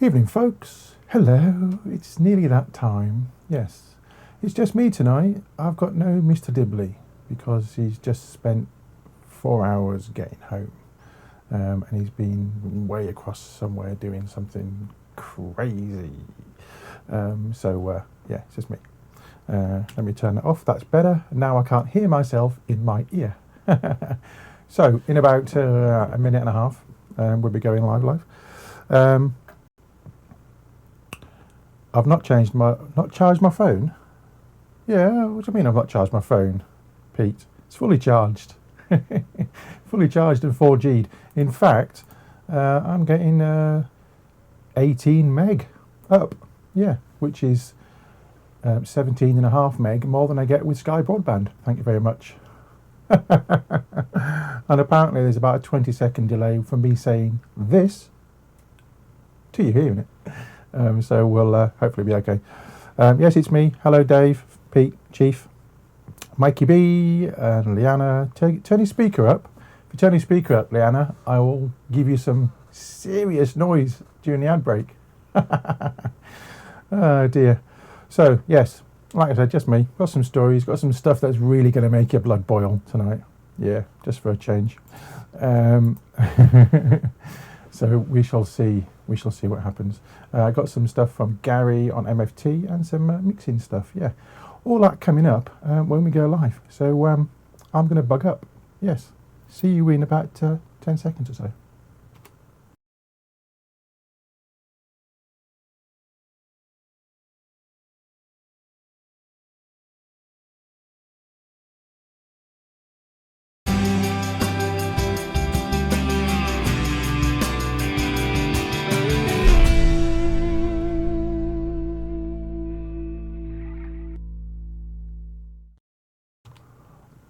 Evening, folks. Hello. It's nearly that time. Yes, it's just me tonight. I've got no Mr. Dibley because he's just spent 4 hours getting home, and he's been way across somewhere doing something crazy. Yeah, it's just me. Let me turn that off. That's better. Now I can't hear myself in my ear. So in about a minute and a half, we'll be going live. I've not charged my phone. Yeah, what do you mean I've not charged my phone, Pete? It's fully charged. Fully charged and 4G'd. In fact, I'm getting 18 meg up. Yeah, which is 17.5 meg more than I get with Sky Broadband. Thank you very much. And apparently there's about a 20-second delay from me saying this to you hearing it. So we'll hopefully be okay. Yes, it's me. Hello, Dave, Pete, Chief, Mikey B, and Leanna. Turn your speaker up. If you turn your speaker up, Leanna, I will give you some serious noise during the ad break. Oh, dear. So, yes, like I said, just me. Got some stories, got some stuff that's really going to make your blood boil tonight. Yeah, just for a change. So we shall see. We shall see what happens. I got some stuff from Garry on MFT and some mixing stuff. Yeah, all that coming up when we go live. So I'm going to bug up. Yes. See you in about 10 seconds or so.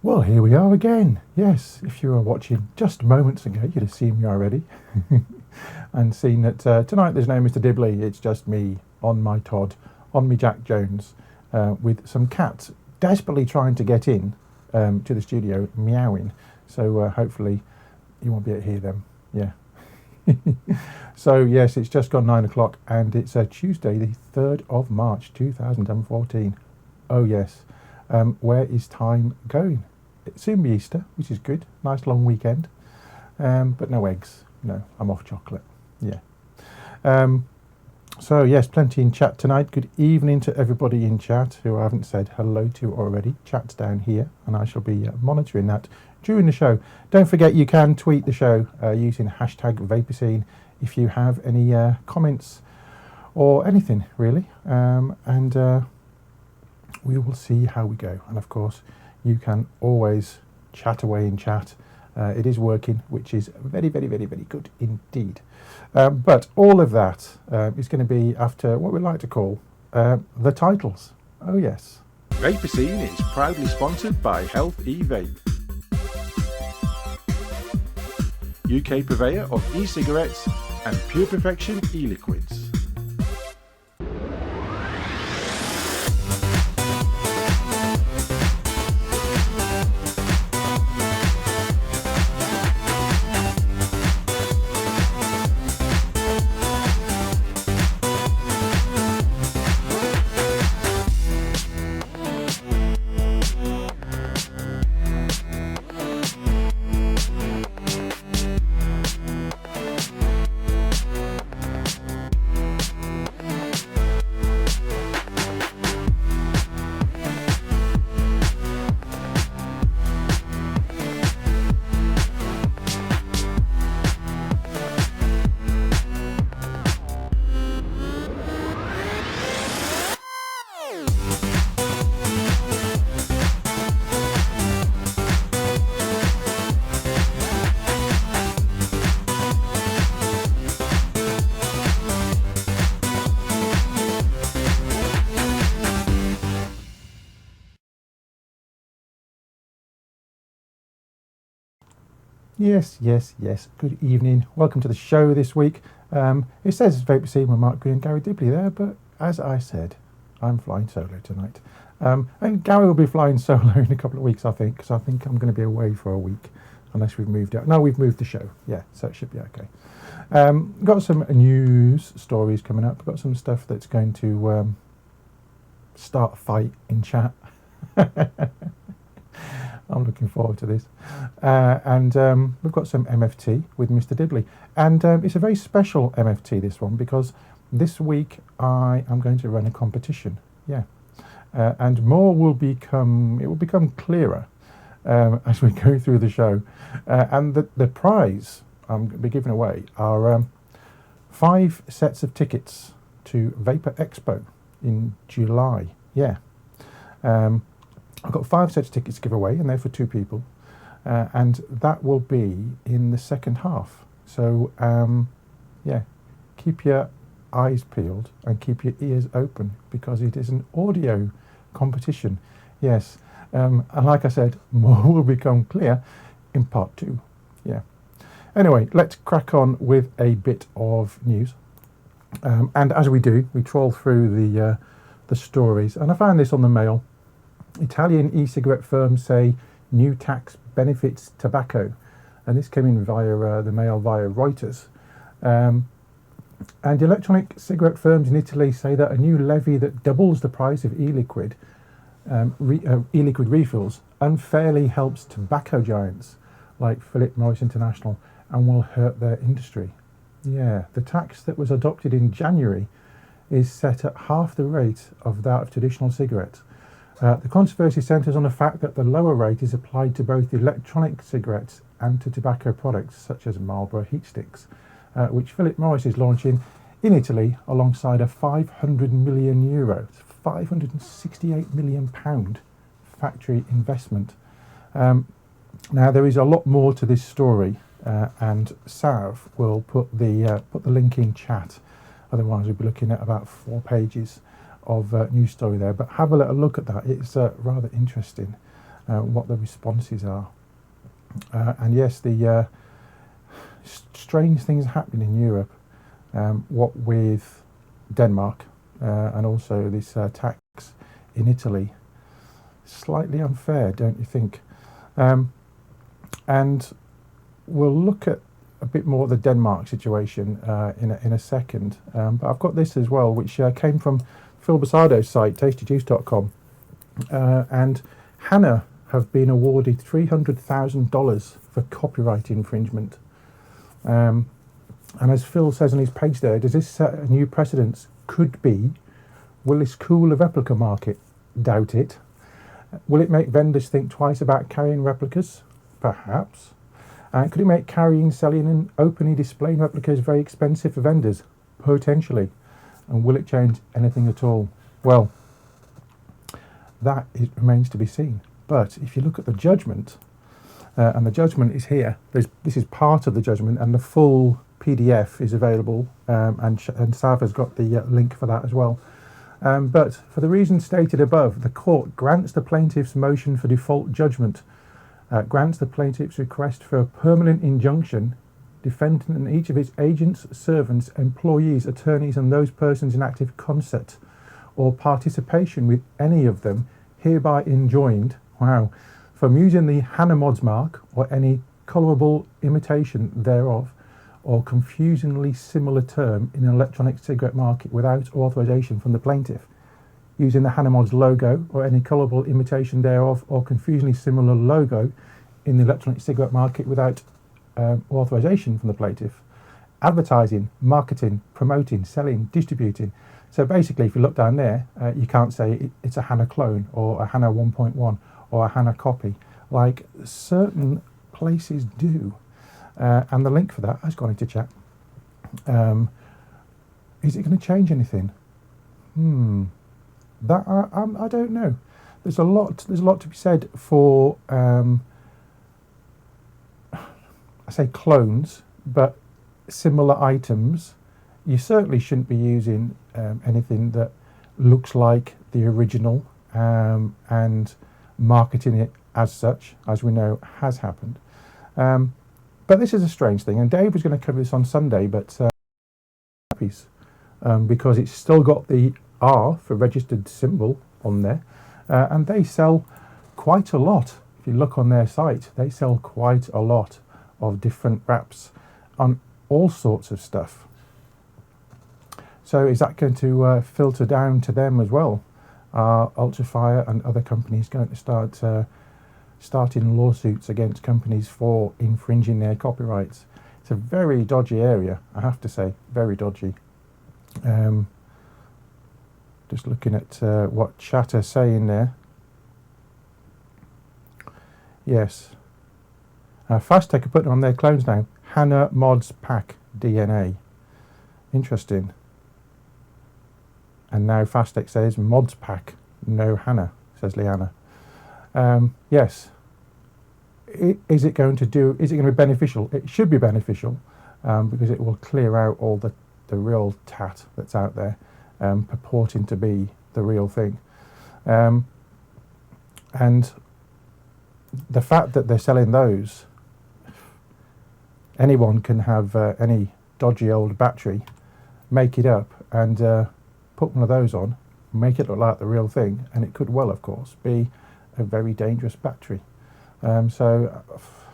Well, here we are again. Yes, if you were watching just moments ago, you'd have seen me already and seen that tonight there's no Mr. Dibley. It's just me on my Todd, on me Jack Jones, with some cats desperately trying to get in to the studio, meowing. So hopefully you won't be able to hear them. Yeah. So yes, it's just gone 9 o'clock and it's Tuesday, the 3rd of March, 2014. Oh yes. Where is time going? It'll soon be Easter, which is good. Nice long weekend. But no eggs. No, I'm off chocolate. Yeah. So, yes, plenty in chat tonight. Good evening to everybody in chat who I haven't said hello to already. Chat's down here, and I shall be monitoring that during the show. Don't forget you can tweet the show using hashtag Vaper Scene if you have any comments or anything, really. We will see how we go. And, of course, you can always chat away in chat. It is working, which is very, very, very, very good indeed. But all of that is going to be after what we like to call the titles. Oh, yes. Vaper Scene is proudly sponsored by Health E-Vape, UK purveyor of e-cigarettes and Pure Perfection e-liquids. Yes, yes, yes. Good evening. Welcome to the show this week. It says Vaper Scene with Mark Green and Garry Dibley there, but as I said, I'm flying solo tonight. And Garry will be flying solo in a couple of weeks, I think, because I think I'm going to be away for a week. unless we've moved out. No, we've moved the show. Yeah, so it should be okay. Got some news stories coming up. Got some stuff that's going to start a fight in chat. I'm looking forward to this. And we've got some MFT with Mr. Dibley. And it's a very special MFT, this one, because this week I am going to run a competition. Yeah. And more will become, it will become clearer as we go through the show. And the prize I'm going to be giving away are 5 sets of tickets to Vaper Expo in July. Yeah. I've got 5 sets of tickets to give away, and they're for 2 people. And that will be in the second half. So, yeah, keep your eyes peeled and keep your ears open, because it is an audio competition. Yes. And like I said, more will become clear in part 2. Yeah. Anyway, let's crack on with a bit of news. And as we do, we trawl through the stories. And I found this on the Mail. Italian e-cigarette firms say new tax benefits tobacco. And this came in via the Mail via Reuters. And electronic cigarette firms in Italy say that a new levy that doubles the price of e-liquid refills unfairly helps tobacco giants like Philip Morris International and will hurt their industry. Yeah, the tax that was adopted in January is set at half the rate of that of traditional cigarettes. The controversy centres on the fact that the lower rate is applied to both electronic cigarettes and to tobacco products such as Marlboro heat sticks, which Philip Morris is launching in Italy alongside a €500 million, £568 million factory investment. Now there is a lot more to this story, and Sav will put the link in chat. Otherwise, we'll be looking at about 4 pages of news story there. But have a little look at that. It's rather interesting what the responses are. And yes, the strange things happening in Europe. What with Denmark and also this tax in Italy. Slightly unfair, don't you think? And we'll look at a bit more of the Denmark situation in a second. But I've got this as well, which came from Phil Basado's site, tastyjuice.com. And Hannah have been awarded $300,000 for copyright infringement. And as Phil says on his page there, does this set a new precedence? Could be. Will this cool the replica market? Doubt it. Will it make vendors think twice about carrying replicas? Perhaps. Could it make carrying, selling and openly displaying replicas very expensive for vendors? Potentially. And will it change anything at all? Well, that remains to be seen. But if you look at the judgment, and the judgment is here, this is part of the judgment, and the full PDF is available, and Sav has got the link for that as well. But for the reasons stated above, the court grants the plaintiff's motion for default judgment, grants the plaintiff's request for a permanent injunction. Defendant and each of its agents, servants, employees, attorneys and those persons in active concert or participation with any of them hereby enjoined, from using the Hannah Mods mark or any colourable imitation thereof or confusingly similar term in an electronic cigarette market without authorisation from the plaintiff, using the Hannah Mods logo or any colourable imitation thereof or confusingly similar logo in the electronic cigarette market without authorization from the plaintiff, advertising, marketing, promoting, selling, distributing. So basically, if you look down there, you can't say it's a Hannah clone or a Hannah 1.1 or a Hannah copy, like certain places do. And the link for that has gone into chat. Is it going to change anything? That I don't know. There's a lot to be said for I say clones, but similar items. You certainly shouldn't be using anything that looks like the original and marketing it as such, as we know has happened. But this is a strange thing, and Dave was going to cover this on Sunday, but because it's still got the R for registered symbol on there, and they sell quite a lot if you look on their site, they sell quite a lot of different wraps on all sorts of stuff. So is that going to filter down to them as well? Are Ultrafire and other companies going to start starting lawsuits against companies for infringing their copyrights? It's a very dodgy area, I have to say, very dodgy. Just looking at what chat are saying there. Yes. Fastech are putting on their clones now. Hannah Mods Pack DNA. Interesting. And now Fastech says Mods Pack, no Hannah, says Leanna. Yes. Is it going to be beneficial? It should be beneficial because it will clear out all the real tat that's out there purporting to be the real thing. And the fact that they're selling those, anyone can have any dodgy old battery, make it up and put one of those on, make it look like the real thing, and it could well, of course, be a very dangerous battery. So,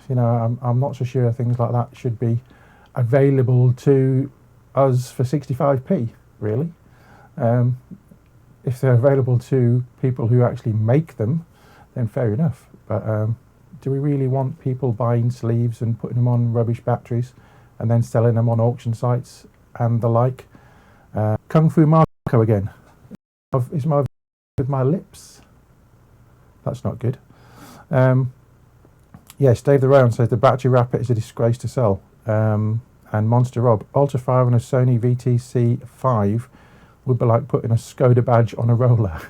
you know, I'm not so sure things like that should be available to us for 65p, really. If they're available to people who actually make them, then fair enough. But do we really want people buying sleeves and putting them on rubbish batteries and then selling them on auction sites and the like? Kung Fu Marco again. Is my with my lips? That's not good. Yes, Dave the Round says the battery wrapper is a disgrace to sell. And Monster Rob, Ultrafire on a Sony VTC5 would be like putting a Skoda badge on a roller.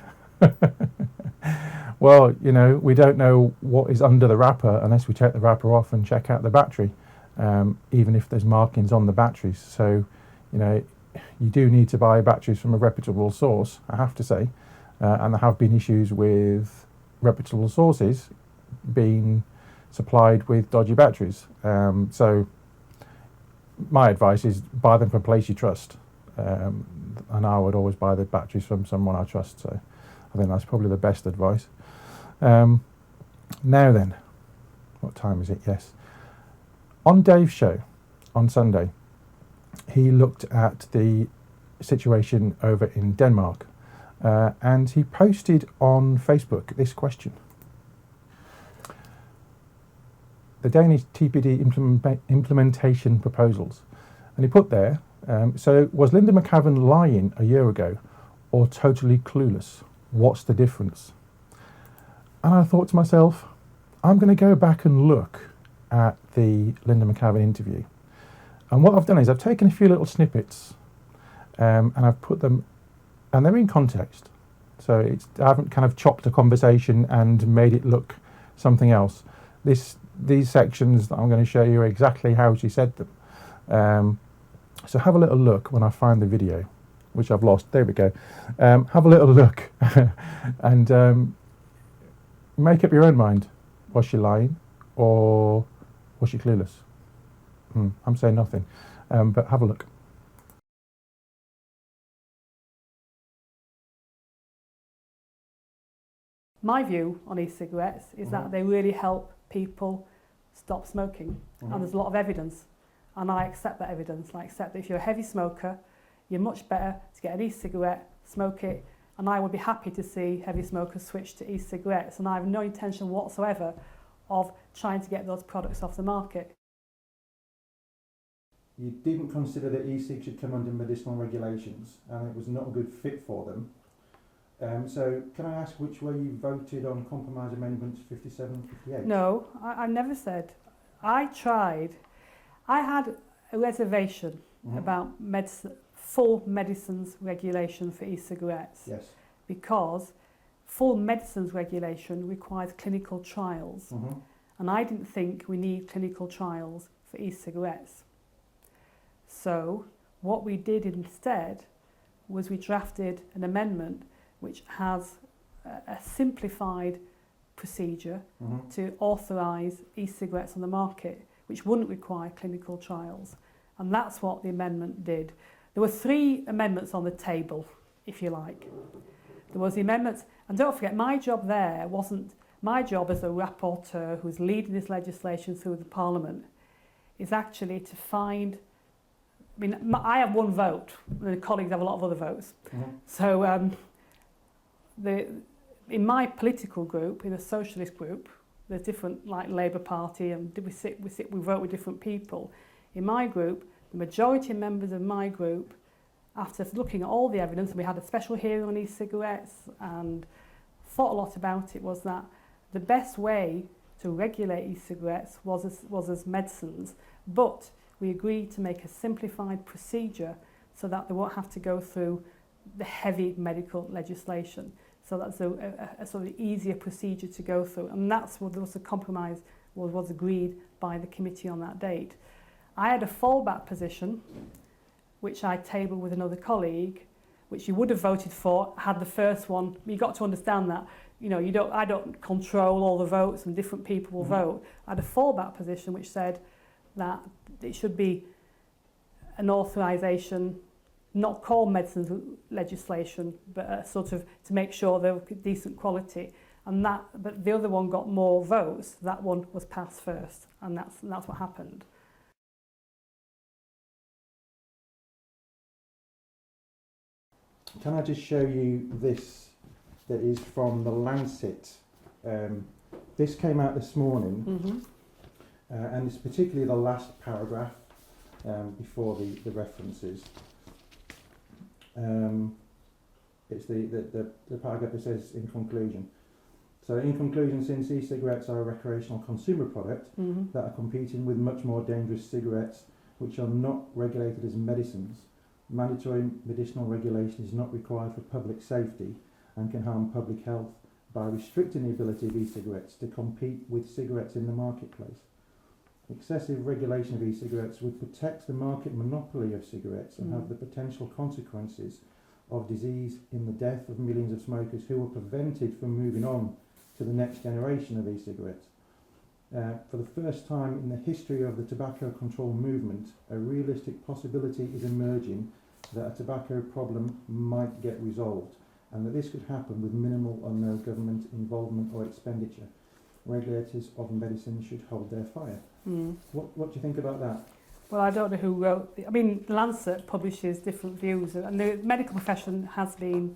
Well, you know, we don't know what is under the wrapper unless we take the wrapper off and check out the battery, even if there's markings on the batteries. So, you know, you do need to buy batteries from a reputable source, I have to say, and there have been issues with reputable sources being supplied with dodgy batteries. So my advice is buy them from a place you trust, and I would always buy the batteries from someone I trust. So I think that's probably the best advice. Now then, what time is it? Yes. On Dave's show on Sunday, he looked at the situation over in Denmark, and he posted on Facebook this question. The Danish TPD implementation proposals. And he put there, so was Linda McCavan lying a year ago or totally clueless? What's the difference? And I thought to myself, I'm going to go back and look at the Linda McCavan interview. And what I've done is I've taken a few little snippets and I've put them, and they're in context. So I haven't kind of chopped a conversation and made it look something else. These sections that I'm going to show you are exactly how she said them. So have a little look when I find the video, which I've lost. There we go. Have a little look and make up your own mind. Was she lying or was she clueless? I'm saying nothing, but have a look. My view on e-cigarettes is that they really help people stop smoking, and there's a lot of evidence, and I accept that evidence. I accept that if you're a heavy smoker, you're much better to get an e-cigarette, smoke it, and I would be happy to see heavy smokers switch to e-cigarettes, and I have no intention whatsoever of trying to get those products off the market. You didn't consider that e-cigs should come under medicinal regulations, and it was not a good fit for them. So can I ask which way you voted on compromise amendments 57, 58? No, I never said. I tried. I had a reservation about full medicines regulation for e-cigarettes. Yes. Because full medicines regulation requires clinical trials. And I didn't think we need clinical trials for e-cigarettes. So what we did instead was we drafted an amendment which has a simplified procedure to authorise e-cigarettes on the market, which wouldn't require clinical trials. And that's what the amendment did. There were 3 amendments on the table, if you like. There was the amendments, and don't forget, my job there wasn't My job as a rapporteur who's leading this legislation through the Parliament is actually to find, I mean, I have one vote, and the colleagues have a lot of other votes. Mm-hmm. So in my political group, in the socialist group, there's different, like Labour Party, and we vote with different people. In my group, the majority of members of my group, after looking at all the evidence, and we had a special hearing on e-cigarettes and thought a lot about it, was that the best way to regulate e-cigarettes was as medicines, but we agreed to make a simplified procedure so that they won't have to go through the heavy medical legislation. So that's a sort of easier procedure to go through, and that's what was the compromise was agreed by the committee on that date. I had a fallback position, which I tabled with another colleague, which you would have voted for had the first one. You got to understand that, you know, I don't control all the votes and different people will vote. I had a fallback position which said that it should be an authorisation, not called medicines legislation, but sort of to make sure they're decent quality. And but the other one got more votes. That one was passed first, and that's what happened. Can I just show you this that is from the Lancet? This came out this morning, and it's particularly the last paragraph before the references. It's the paragraph that says in conclusion. So in conclusion, since e-cigarettes are a recreational consumer product that are competing with much more dangerous cigarettes which are not regulated as medicines, mandatory medicinal regulation is not required for public safety and can harm public health by restricting the ability of e-cigarettes to compete with cigarettes in the marketplace. Excessive regulation of e-cigarettes would protect the market monopoly of cigarettes and have the potential consequences of disease in the death of millions of smokers who were prevented from moving on to the next generation of e-cigarettes. For the first time in the history of the tobacco control movement, a realistic possibility is emerging that a tobacco problem might get resolved, and that this could happen with minimal or no government involvement or expenditure. Regulators of medicine should hold their fire. What do you think about that? Well, I don't know who wrote I mean, Lancet publishes different views, and the medical profession has been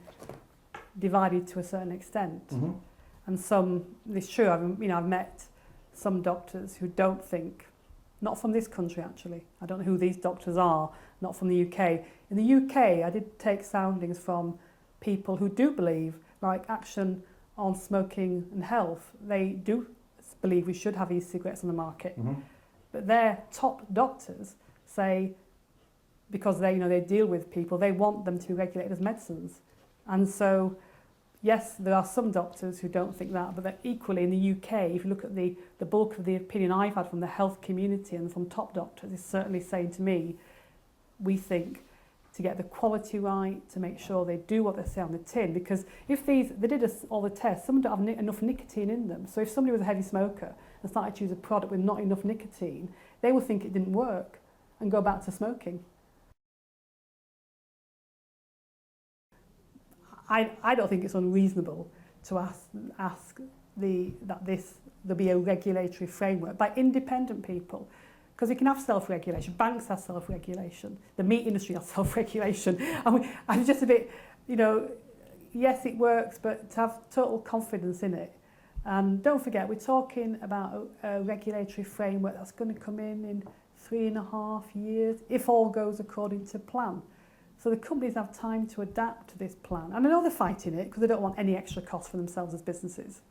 divided to a certain extent. And some, it's true, I've met some doctors who don't think, not from this country actually, I don't know who these doctors are, not from the UK. In the UK, I did take soundings from people who do believe, like Action on Smoking and Health, they do believe we should have e-cigarettes on the market. But their top doctors say, because they deal with people, they want them to be regulated as medicines. And so, yes, there are some doctors who don't think that, but equally in the UK, if you look at the bulk of the opinion I've had from the health community and from top doctors, is certainly saying to me, we think to get the quality right, to make sure they do what they say on the tin, because if they did all the tests, some don't have enough nicotine in them. So if somebody was a heavy smoker and started to use a product with not enough nicotine, they would think it didn't work and go back to smoking. I don't think it's unreasonable to ask there be a regulatory framework by independent people, because we can have self-regulation. Banks have self-regulation. The meat industry has self-regulation. I'm just a bit, yes, it works, but to have total confidence in it. And don't forget, we're talking about a regulatory framework that's going to come in 3.5 years, if all goes according to plan. So the companies have time to adapt to this plan. And I know they're fighting it because they don't want any extra cost for themselves as businesses.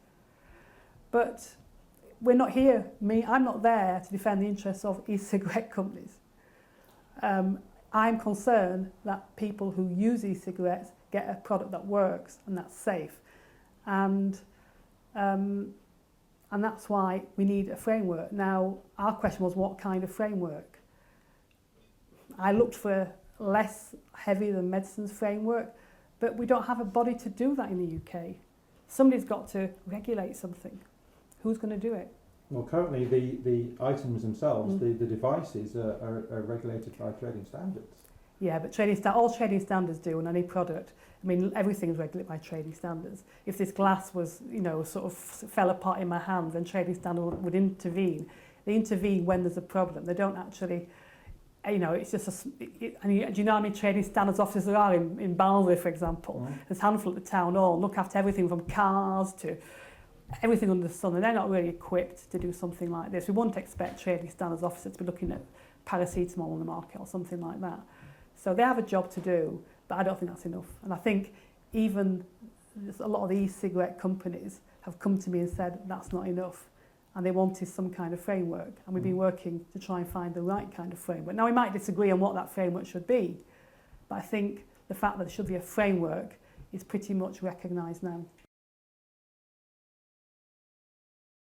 But we're not here, I'm not there to defend the interests of e-cigarette companies. I'm concerned that people who use e-cigarettes get a product that works and that's safe. And that's why we need a framework. Now, our question was, what kind of framework? I looked for a less heavy than medicines framework, but we don't have a body to do that in the UK. Somebody's got to regulate something. Who's going to do it? Well, currently the items themselves, the devices are regulated by trading standards. Yeah, but all trading standards do on any product. I mean, everything's regulated by trading standards. If this glass was, sort of fell apart in my hand, then trading standard would intervene. They intervene when there's a problem. They don't actually, it's just do you know how many trading standards officers there are in Barnsley, for example? There's a handful at the town hall, look after everything from cars to everything under the sun, and they're not really equipped to do something like this. We wouldn't expect trading standards officers to be looking at paracetamol on the market or something like that. So they have a job to do, but I don't think that's enough. And I think even a lot of the e-cigarette companies have come to me and said that's not enough, and they wanted some kind of framework, and we've been working to try and find the right kind of framework. Now, we might disagree on what that framework should be, but I think the fact that there should be a framework is pretty much recognised now.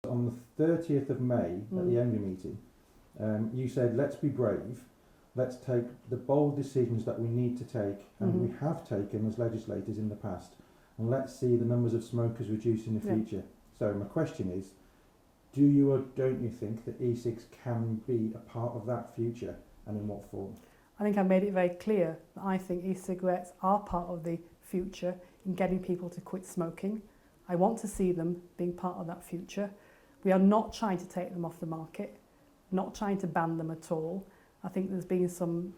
On the 30th of May, at the ENVI meeting, you said, let's be brave, let's take the bold decisions that we need to take, and we have taken as legislators in the past, and let's see the numbers of smokers reduce in the future. So my question is, do you or don't you think that e-cigs can be a part of that future, and in what form? I think I made it very clear that I think e-cigarettes are part of the future in getting people to quit smoking. I want to see them being part of that future. We are not trying to take them off the market, not trying to ban them at all. I think there's been some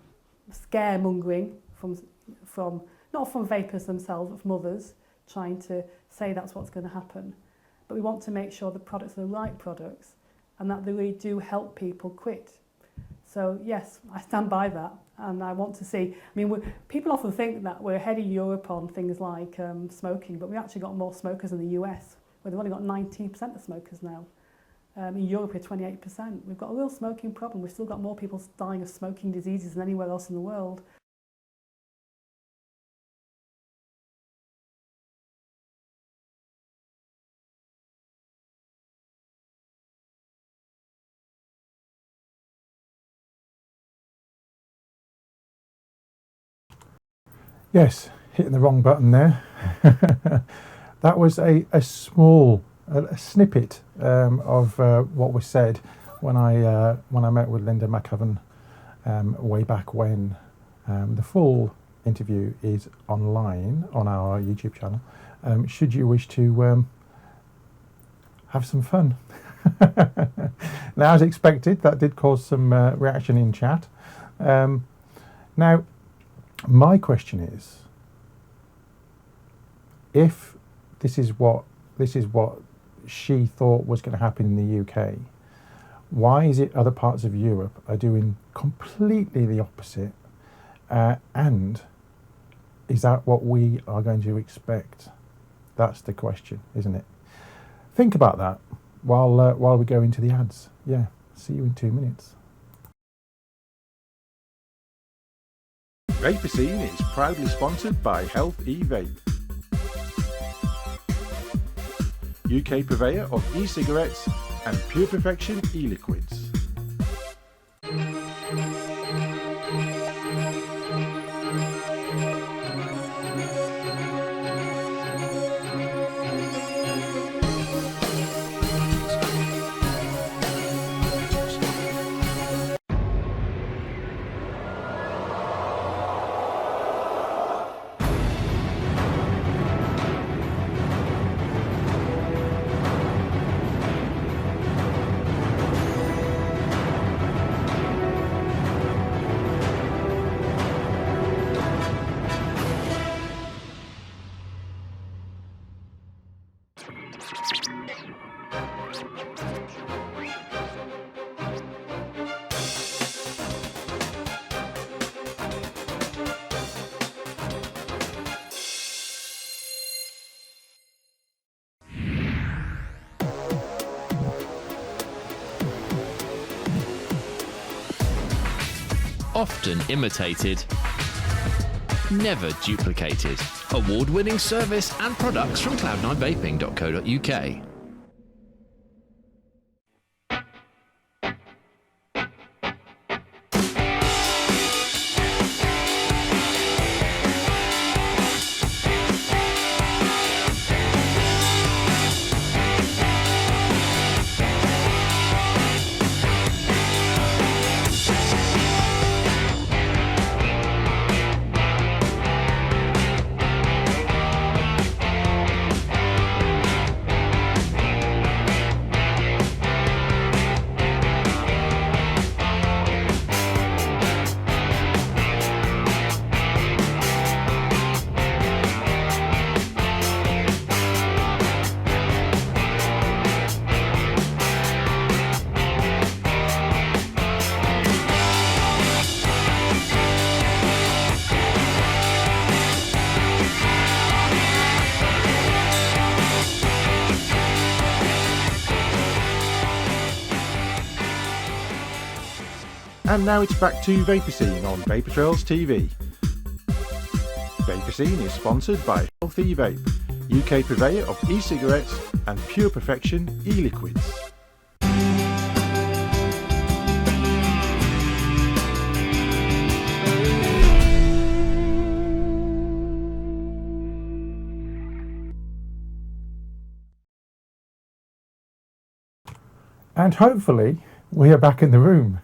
scaremongering from not from vapers themselves, but from others, trying to say that's what's going to happen. But we want to make sure the products are the right products and that they really do help people quit. So yes, I stand by that, and I want to see. I mean, people often think that we're ahead of Europe on things like smoking, but we actually got more smokers in the US, where they've only got 19% of smokers now. In Europe, we're 28%. We've got a real smoking problem. We've still got more people dying of smoking diseases than anywhere else in the world. Yes, hitting the wrong button there. That was a small snippet of what was said when I met with Linda McHaven way back when. The full interview is online on our YouTube channel. Should you wish to have some fun. Now, as expected, that did cause some reaction in chat. Now, my question is, if this is what she thought was going to happen in the UK, why is it other parts of Europe are doing completely the opposite? And is that what we are going to expect? That's the question, isn't it? Think about that while we go into the ads. Yeah, see you in 2 minutes. Vaper Scene is proudly sponsored by Health E-Vape, UK purveyor of e-cigarettes and Pure Perfection e-liquids. Often imitated, never duplicated. Award-winning service and products from cloud9vaping.co.uk. And now it's back to Vaper Scene on Vaper Trails TV. Vaper Scene is sponsored by Healthy Vape, UK purveyor of e-cigarettes and Pure Perfection e-liquids. And hopefully we are back in the room.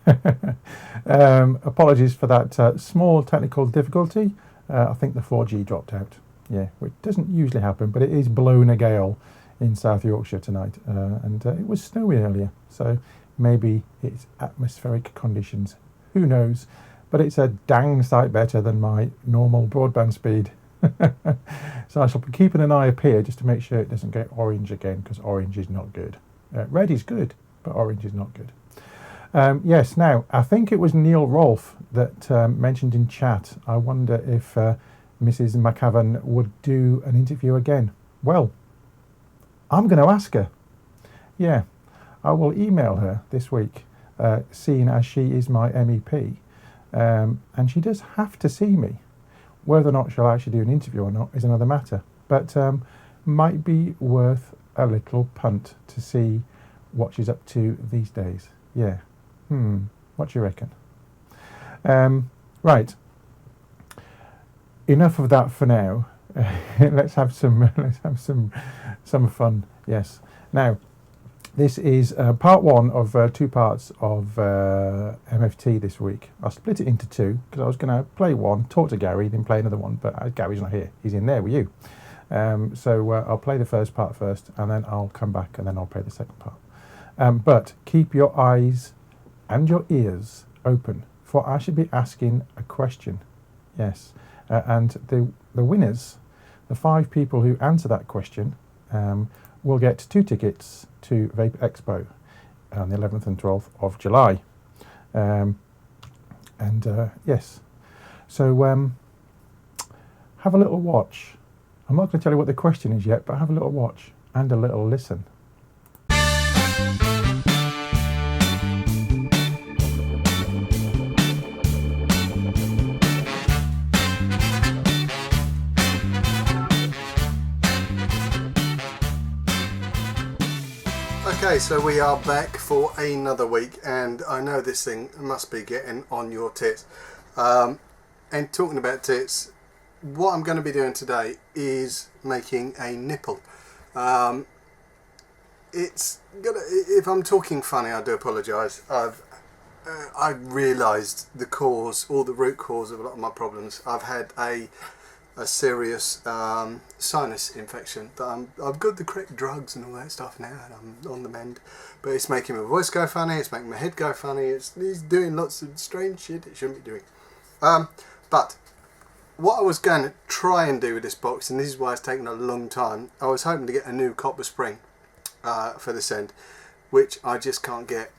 Apologies for that small technical difficulty. I think the 4G dropped out. Yeah, which doesn't usually happen, but it is blowing a gale in South Yorkshire tonight. And it was snowy earlier, so maybe it's atmospheric conditions. Who knows? But it's a dang sight better than my normal broadband speed. So I shall be keeping an eye up here just to make sure it doesn't get orange again, because orange is not good. Red is good, but orange is not good. Yes, now, I think it was Neil Rolfe that mentioned in chat, I wonder if Mrs. McAvan would do an interview again. Well, I'm going to ask her. Yeah, I will email her this week, seeing as she is my MEP. And she does have to see me. Whether or not she'll actually do an interview or not is another matter. But might be worth a little punt to see what she's up to these days. Yeah. What do you reckon? Right. Enough of that for now. Let's have some fun. Yes. Now, this is part one of 2 parts of MFT this week. I'll split it into 2 because I was going to play one, talk to Gary, then play another one. But Gary's not here; he's in there with you. So I'll play the first part first, and then I'll come back, and then I'll play the second part. But keep your eyes and your ears open, for I should be asking a question. Yes, and the winners, the 5 people who answer that question, will get 2 tickets to Vape Expo on the 11th and 12th of July. Yes, so have a little watch. I'm not going to tell you what the question is yet, but have a little watch and a little listen. Okay, so we are back for another week, and I know this thing must be getting on your tits. And talking about tits, what I'm going to be doing today is making a nipple. It's gonna, if I'm talking funny, I do apologise. I realised the cause, or the root cause of a lot of my problems. I've had a serious sinus infection that I've got the correct drugs and all that stuff now, and I'm on the mend, but it's making my voice go funny, it's making my head go funny, it's doing lots of strange shit it shouldn't be doing. But what I was going to try and do with this box, and this is why it's taken a long time, I was hoping to get a new copper spring for this end, which I just can't get.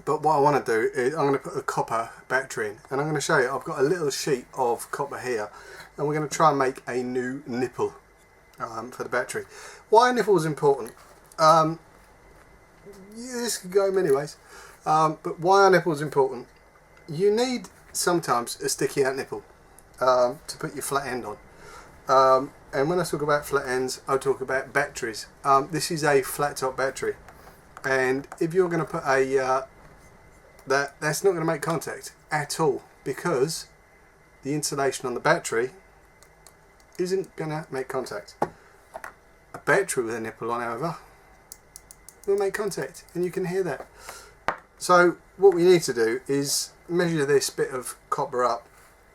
But what I want to do is I'm going to put a copper battery in, and I'm going to show you. I've got a little sheet of copper here, and we're going to try and make a new nipple for the battery. Why a nipple is important? This could go many ways, but why a nipple is important? You need sometimes a sticky out nipple to put your flat end on. And when I talk about flat ends, I talk about batteries. This is a flat top battery, and if you're going to put a that's not going to make contact at all, because the insulation on the battery isn't going to make contact. A battery with a nipple on, however, will make contact, and you can hear that. So what we need to do is measure this bit of copper up,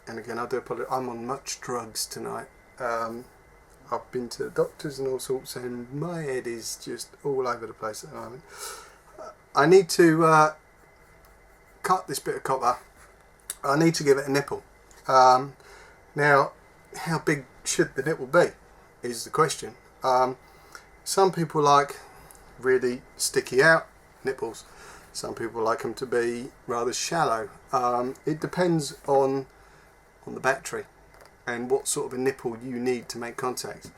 and again, I do apologize, I'm on much drugs tonight. I've been to the doctors and all sorts, and my head is just all over the place at the moment. I need to cut this bit of copper. I need to give it a nipple. Now, how big should the nipple be is the question. Some people like really sticky out nipples. Some people like them to be rather shallow. It depends on the battery and what sort of a nipple you need to make contact.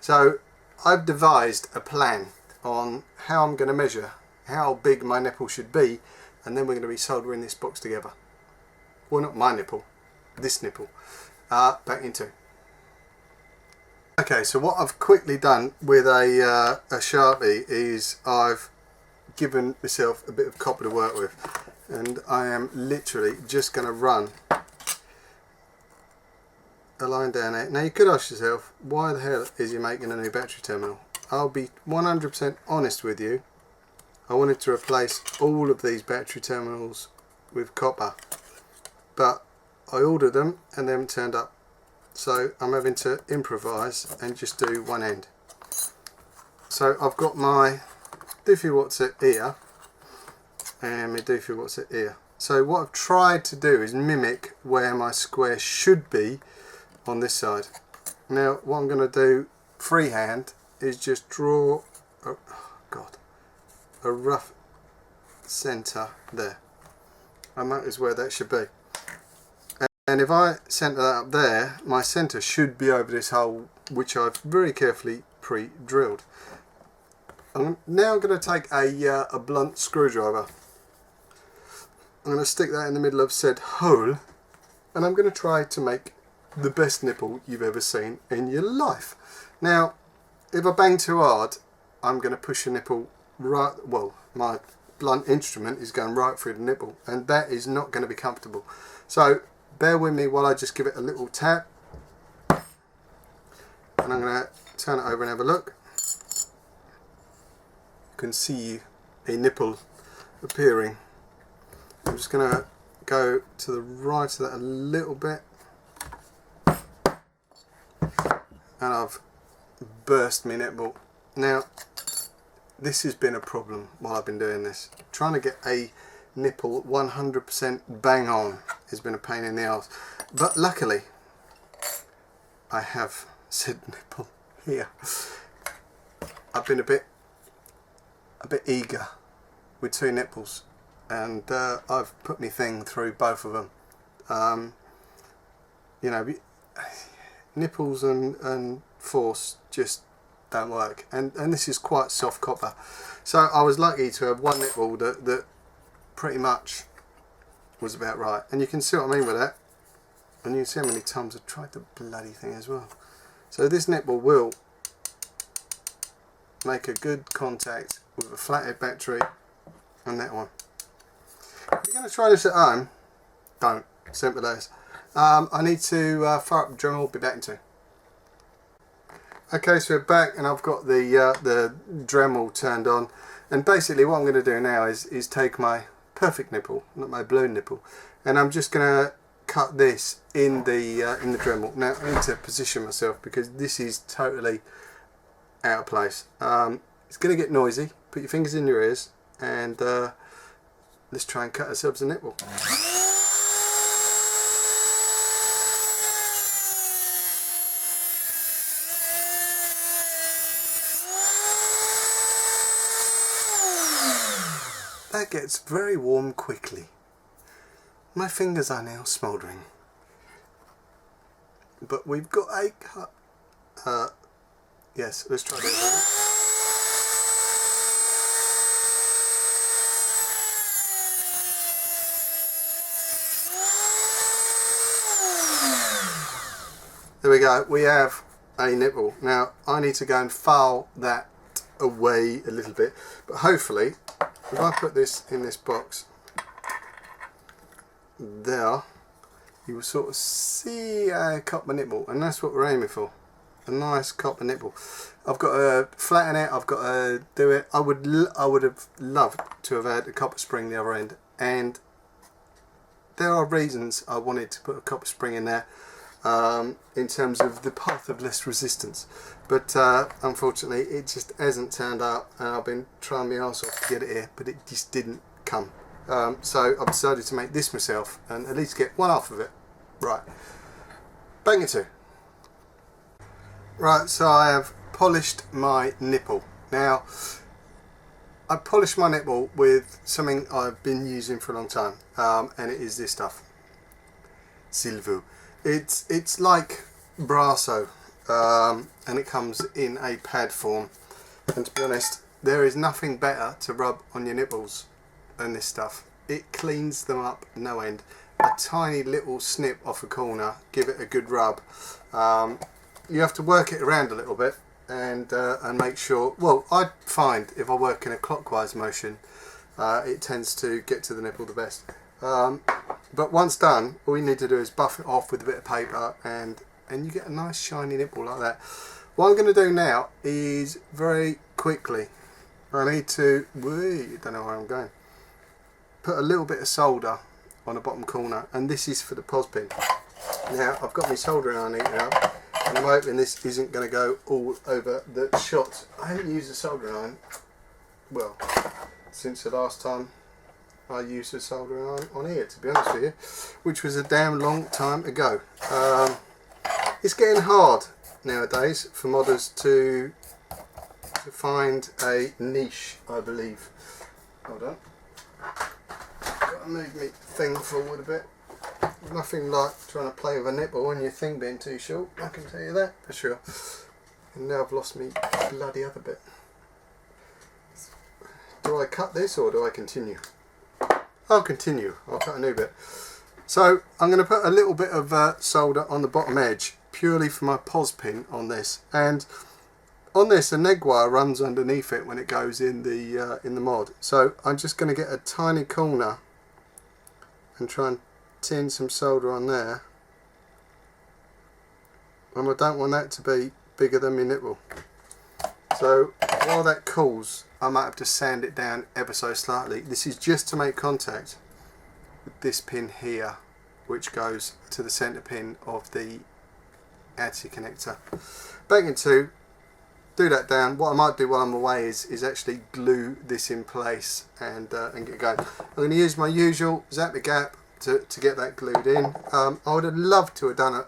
So I've devised a plan on how I'm going to measure how big my nipple should be and then we're going to be soldering this box together. Well, not my nipple, this nipple, back into. Okay, so what I've quickly done with a Sharpie is I've given myself a bit of copper to work with, and I am literally just going to run a line down there. Now you could ask yourself, why the hell is he making a new battery terminal? I'll be 100% honest with you. I wanted to replace all of these battery terminals with copper, but I ordered them and they haven't turned up. So I'm having to improvise and just do one end. So I've got my doofy what's it here and my doofy what's it here. So what I've tried to do is mimic where my square should be on this side. Now what I'm going to do freehand is just draw a rough centre there, and that is where that should be. And if I centre that up there, my centre should be over this hole, which I've very carefully pre-drilled. I'm now going to take a blunt screwdriver. I'm going to stick that in the middle of said hole, and I'm going to try to make the best nipple you've ever seen in your life. Now, if I bang too hard, I'm going to push the nipple right, well, my blunt instrument is going right through the nipple, and that is not going to be comfortable. So bear with me while I just give it a little tap, and I'm going to turn it over and have a look. You can see a nipple appearing. I'm just going to go to the right of that a little bit, and I've burst my nipple. Now this has been a problem while I've been doing this. Trying to get a nipple 100% bang on has been a pain in the arse, but luckily I have said nipple here. I've been a bit eager with two nipples, and I've put my thing through both of them. You know, nipples and force just don't work, and this is quite soft copper, so I was lucky to have one nipple that pretty much was about right, and you can see what I mean with that, and you can see how many times I've tried the bloody thing as well. So this nipple will make a good contact with a flathead battery and that one. If you're going to try this at home, don't. Simple as. I need to fire up the Dremel. Be back in two. Okay, so we're back, and I've got the Dremel turned on, and basically what I'm going to do now is take my perfect nipple, not my blown nipple, and I'm just going to cut this in the Dremel. Now I need to position myself because this is totally out of place. It's going to get noisy. Put your fingers in your ears, and let's try and cut ourselves a nipple. That gets very warm quickly. My fingers are now smouldering. But we've got a cut. Yes, let's try that. There we go, we have a nipple. Now I need to go and file that away a little bit, but hopefully if I put this in this box there, you will sort of see a copper nipple, and that's what we're aiming for, a nice copper nipple. I've got to flatten it, I've got to do it. I would have loved to have had a copper spring the other end, and there are reasons I wanted to put a copper spring in there, in terms of the path of less resistance, but unfortunately it just hasn't turned out, and I've been trying my arse off to get it here, but it just didn't come. So I've decided to make this myself and at least get one half of it right. Bang it two. Right, so I have polished my nipple. Now I polished my nipple with something I've been using for a long time, and it is this stuff, Silvo. It's like Brasso, and it comes in a pad form, and to be honest, there is nothing better to rub on your nipples than this stuff. it cleans them up no end. A tiny little snip off a corner, give it a good rub. You have to work it around a little bit and make sure, well, I find if I work in a clockwise motion, it tends to get to the nipple the best. But once done, all you need to do is buff it off with a bit of paper and you get a nice shiny nipple like that. What I'm going to do now is very quickly, I need to, don't know where I'm going, put a little bit of solder on the bottom corner, and this is for the POS pin. Now I've got my soldering iron heating up, and I'm hoping this isn't going to go all over the shot. I haven't used a soldering iron, well, since the last time I used a soldering iron on here, to be honest with you, which was a damn long time ago. It's getting hard nowadays for modders to find a niche, I believe. Hold on. Got to move my thing forward a bit. Nothing like trying to play with a nipple and your thing being too short, I can tell you that for sure. And now I've lost me bloody other bit. Do I cut this or do I continue? I'll continue. I'll cut a new bit. So I'm going to put a little bit of solder on the bottom edge purely for my POS pin on this, and on this a neg wire runs underneath it when it goes in the mod. So I'm just going to get a tiny corner and try and tin some solder on there, and I don't want that to be bigger than my nipple. So while that cools, I might have to sand it down ever so slightly. This is just to make contact with this pin here, which goes to the centre pin of the anti connector. Back into, do that down. What I might do while I'm away is actually glue this in place and get going. I'm going to use my usual Zap the Gap to get that glued in. I would have loved to have done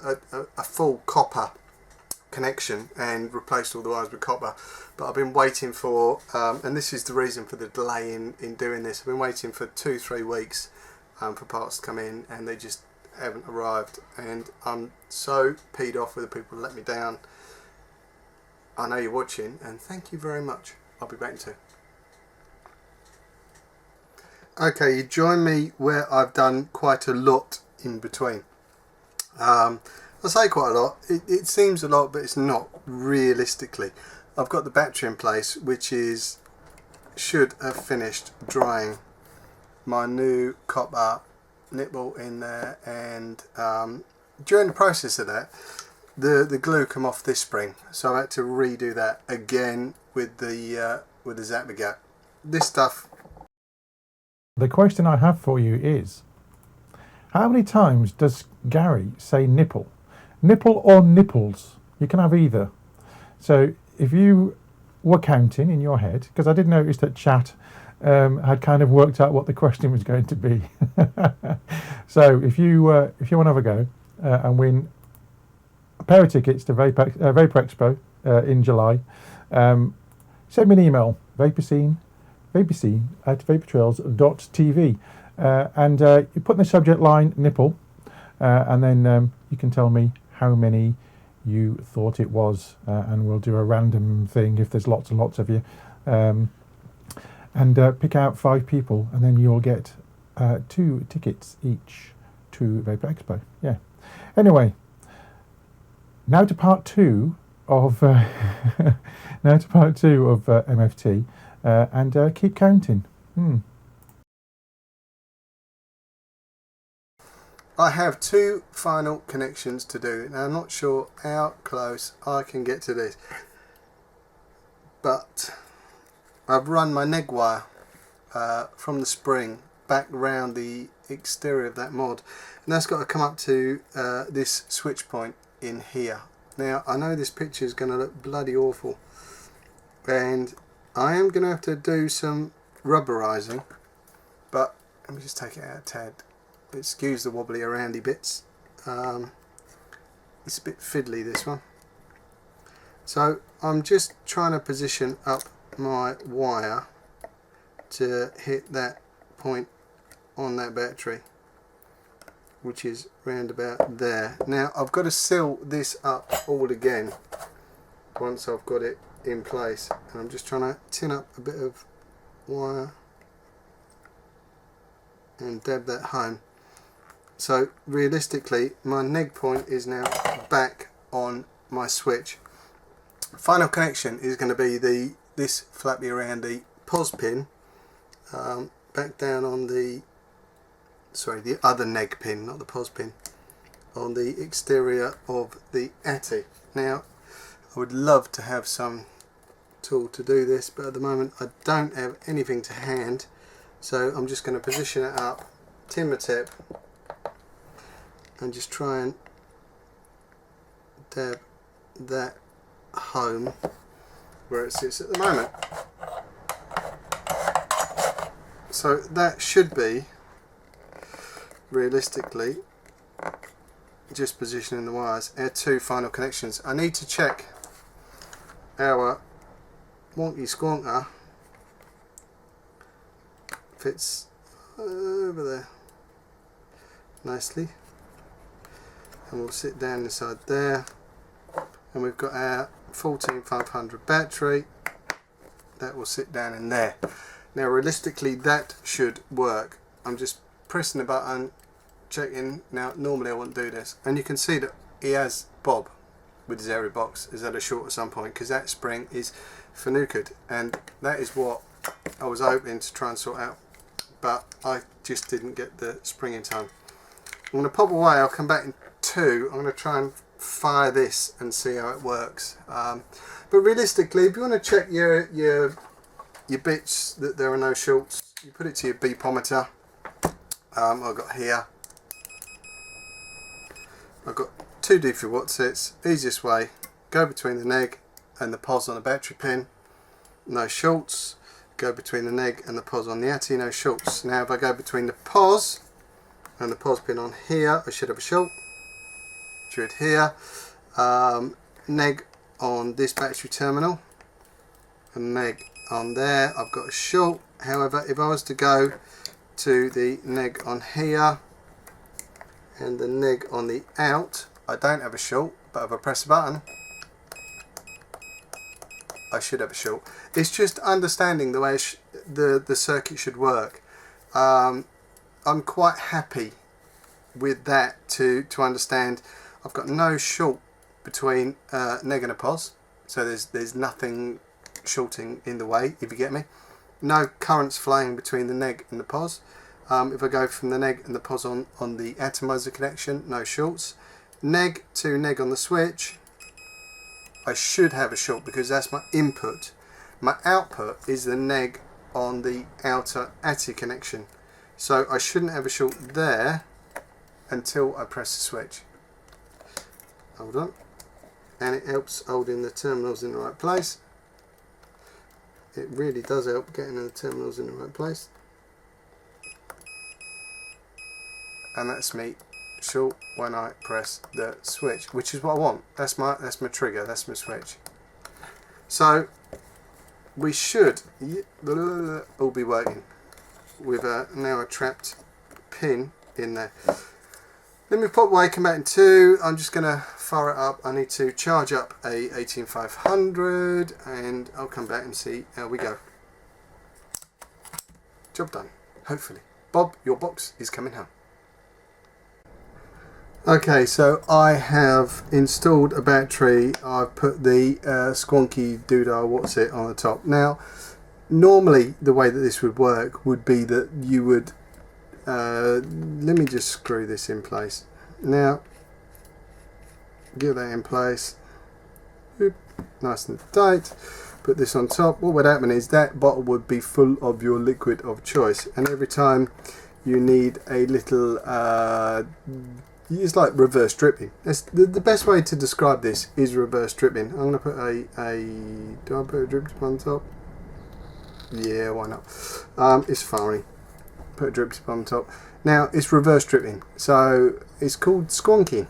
a full copper connection and replaced all the wires with copper, but I've been waiting for, and this is the reason for the delay in doing this, I've been waiting for 2-3 weeks for parts to come in, and they just haven't arrived, and I'm so peed off with the people who let me down. I know you're watching, and thank you very much. I'll be back in 2. Okay, you join me where I've done quite a lot in between. I say quite a lot, it seems a lot, but it's not realistically. I've got the battery in place, which should have finished drying. My new copper nipple in there, and during the process of that, the glue come off this spring, so I had to redo that again with the Zap the Gap. This stuff. The question I have for you is, how many times does Garry say nipple? Nipple or nipples? You can have either. So if you were counting in your head, because I did notice that chat had kind of worked out what the question was going to be. So if you want to have a go and win a pair of tickets to Vaper Expo in July, send me an email, Vaper Scene at vapertrails.tv, and you put in the subject line nipple, and then you can tell me how many you thought it was, and we'll do a random thing if there's lots and lots of you, and pick out 5 people, and then you'll get 2 tickets each to Vaper Expo. Yeah. Anyway, now to part 2 of MFT, and keep counting. I have 2 final connections to do. Now I'm not sure how close I can get to this, but I've run my neg wire from the spring back around the exterior of that mod, and that's got to come up to this switch point in here. Now I know this picture is going to look bloody awful, and I am going to have to do some rubberizing, but let me just take it out a tad. Excuse the wobbly aroundy bits. It's a bit fiddly, this one. So I'm just trying to position up my wire to hit that point on that battery, which is round about there. Now I've got to seal this up all again once I've got it in place, and I'm just trying to tin up a bit of wire and dab that home. So realistically my neg point is now back on my switch. Final connection is going to be this flappy around the pos pin, back down on the other neg pin, not the pos pin, on the exterior of the ATI. Now I would love to have some tool to do this, but at the moment I don't have anything to hand, so I'm just going to position it up, tin the tip, and just try and dab that home where it sits at the moment. So that should be realistically just positioning the wires. Our two final connections. I need to check our wonky squonker fits over there nicely, and we'll sit down inside there, and we've got our 14500 battery that will sit down in there. Now realistically that should work. I'm just pressing the button, checking. Now normally I wouldn't do this, and you can see that he has Bob with his area box has had a short at some point because that spring is fanookered, and that is what I was hoping to try and sort out, but I just didn't get the spring in time. I'm going to pop away, I'll come back in 2. I'm going to try and fire this and see how it works. But realistically, if you want to check your bits that there are no shorts, you put it to your beepometer. I've got here, I've got 2 D3 Watsits. Easiest way, go between the neg and the pos on the battery pin, no shorts. Go between the neg and the pos on the ATI, no shorts. Now if I go between the pos and the pos pin on here, I should have a short. Should here. Neg on this battery terminal and neg on there, I've got a short. However, if I was to go to the neg on here and the neg on the out, I don't have a short, but if I press the button I should have a short. It's just understanding the way the circuit should work. I'm quite happy with that to understand. I've got no short between neg and a pos, so there's nothing shorting in the way, if you get me. No currents flowing between the neg and the pos. If I go from the neg and the pos on the atomizer connection, no shorts. Neg to neg on the switch, I should have a short because that's my input. My output is the neg on the outer ATI connection, so I shouldn't have a short there until I press the switch. Hold on, and it helps holding the terminals in the right place. It really does help getting the terminals in the right place, and that's me short when I press the switch, which is what I want. That's my trigger, that's my switch. So we should all be working with now a trapped pin in there. Let me pop away, come back in 2. I'm just going to fire it up. I need to charge up a 18500 and I'll come back and see how we go. Job done, hopefully. Bob, your box is coming home. Okay, so I have installed a battery. I've put the squonky doodah what's it on the top. Now normally the way that this would work would be that you would let me just screw this in place. Now get that in place. Oop, nice and tight. Put this on top. What would happen is that bottle would be full of your liquid of choice, and every time you need a little it's like reverse dripping. That's the best way to describe this is reverse dripping. I'm going to put do I put a drip tip on top? Yeah, why not? It's fine. Put a drip tip on top. Now it's reverse dripping, so it's called squonking.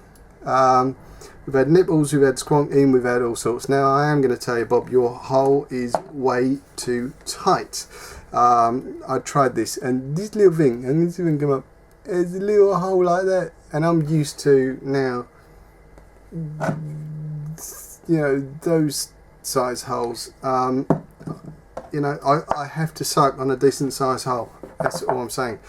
We've had nipples, we've had squonking, we've had all sorts. Now I am going to tell you, Bob, your hole is way too tight. I tried this, and this little thing, and this even come up. There's a little hole like that, and I'm used to now, you know, those size holes. you know, I have to soak on a decent sized hole. That's all I'm saying.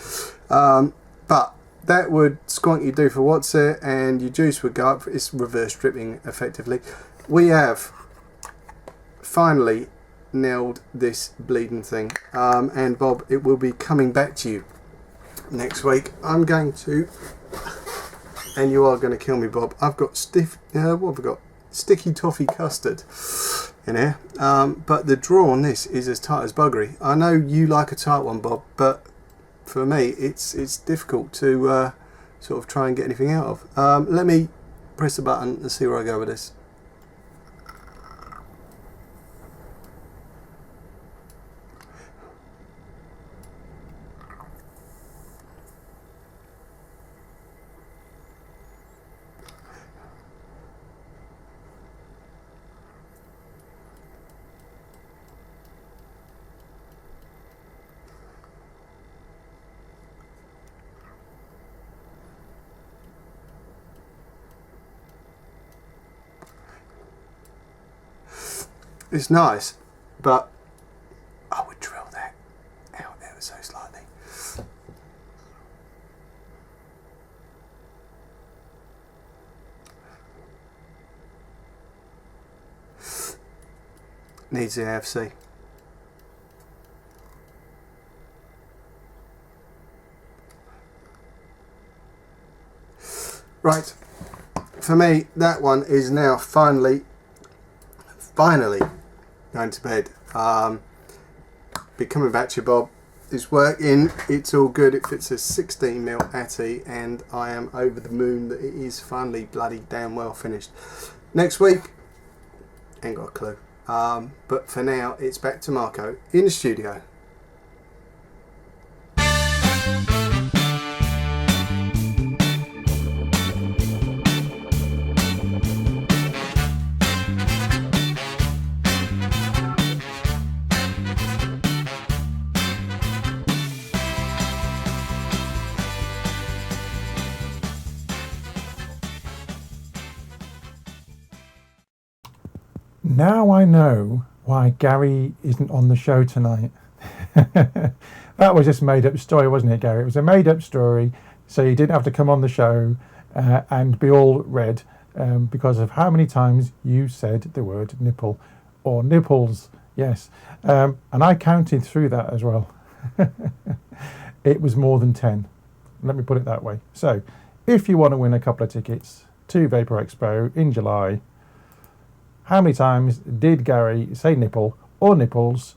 But that would squonky do for what's it, and your juice would go up. It's reverse dripping effectively. We have finally nailed this bleeding thing, and Bob, it will be coming back to you next week. I'm going to, and you are going to kill me, Bob. I've got what have I got? Sticky toffee custard in here, but the draw on this is as tight as buggery. I know you like a tight one, Bob, but for me it's difficult to sort of try and get anything out of. Let me press the button and see where I go with this. It's nice, but I would drill that out ever so slightly. Needs the AFC. Right, for me that one is now finally going to bed. Be coming back to you, Bob. It's working, it's all good. It fits a 16mm Atty, and I am over the moon that it is finally bloody damn well finished. Next week, ain't got a clue. But for now, it's back to Marco in the studio. Now I know why Garry isn't on the show tonight. That was just a made up story, wasn't it, Garry? It was a made up story, so you didn't have to come on the show and be all red because of how many times you said the word nipple or nipples. Yes, and I counted through that as well. It was more than 10. Let me put it that way. So if you want to win a couple of tickets to Vaper Expo in July, how many times did Garry say nipple or nipples?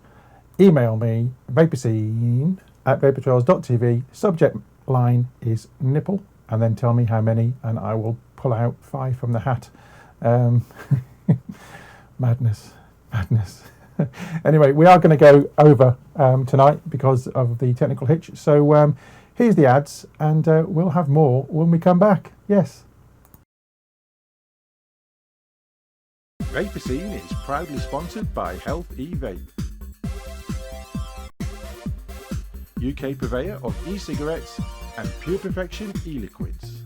Email me, vaperscene@vaportrails.tv. Subject line is nipple, and then tell me how many, and I will pull out 5 from the hat. Madness. Anyway, we are going to go over tonight because of the technical hitch. So here's the ads, and we'll have more when we come back. Yes. Vaper Scene is proudly sponsored by Health E-Vape, UK purveyor of e-cigarettes and Pure Perfection e-liquids.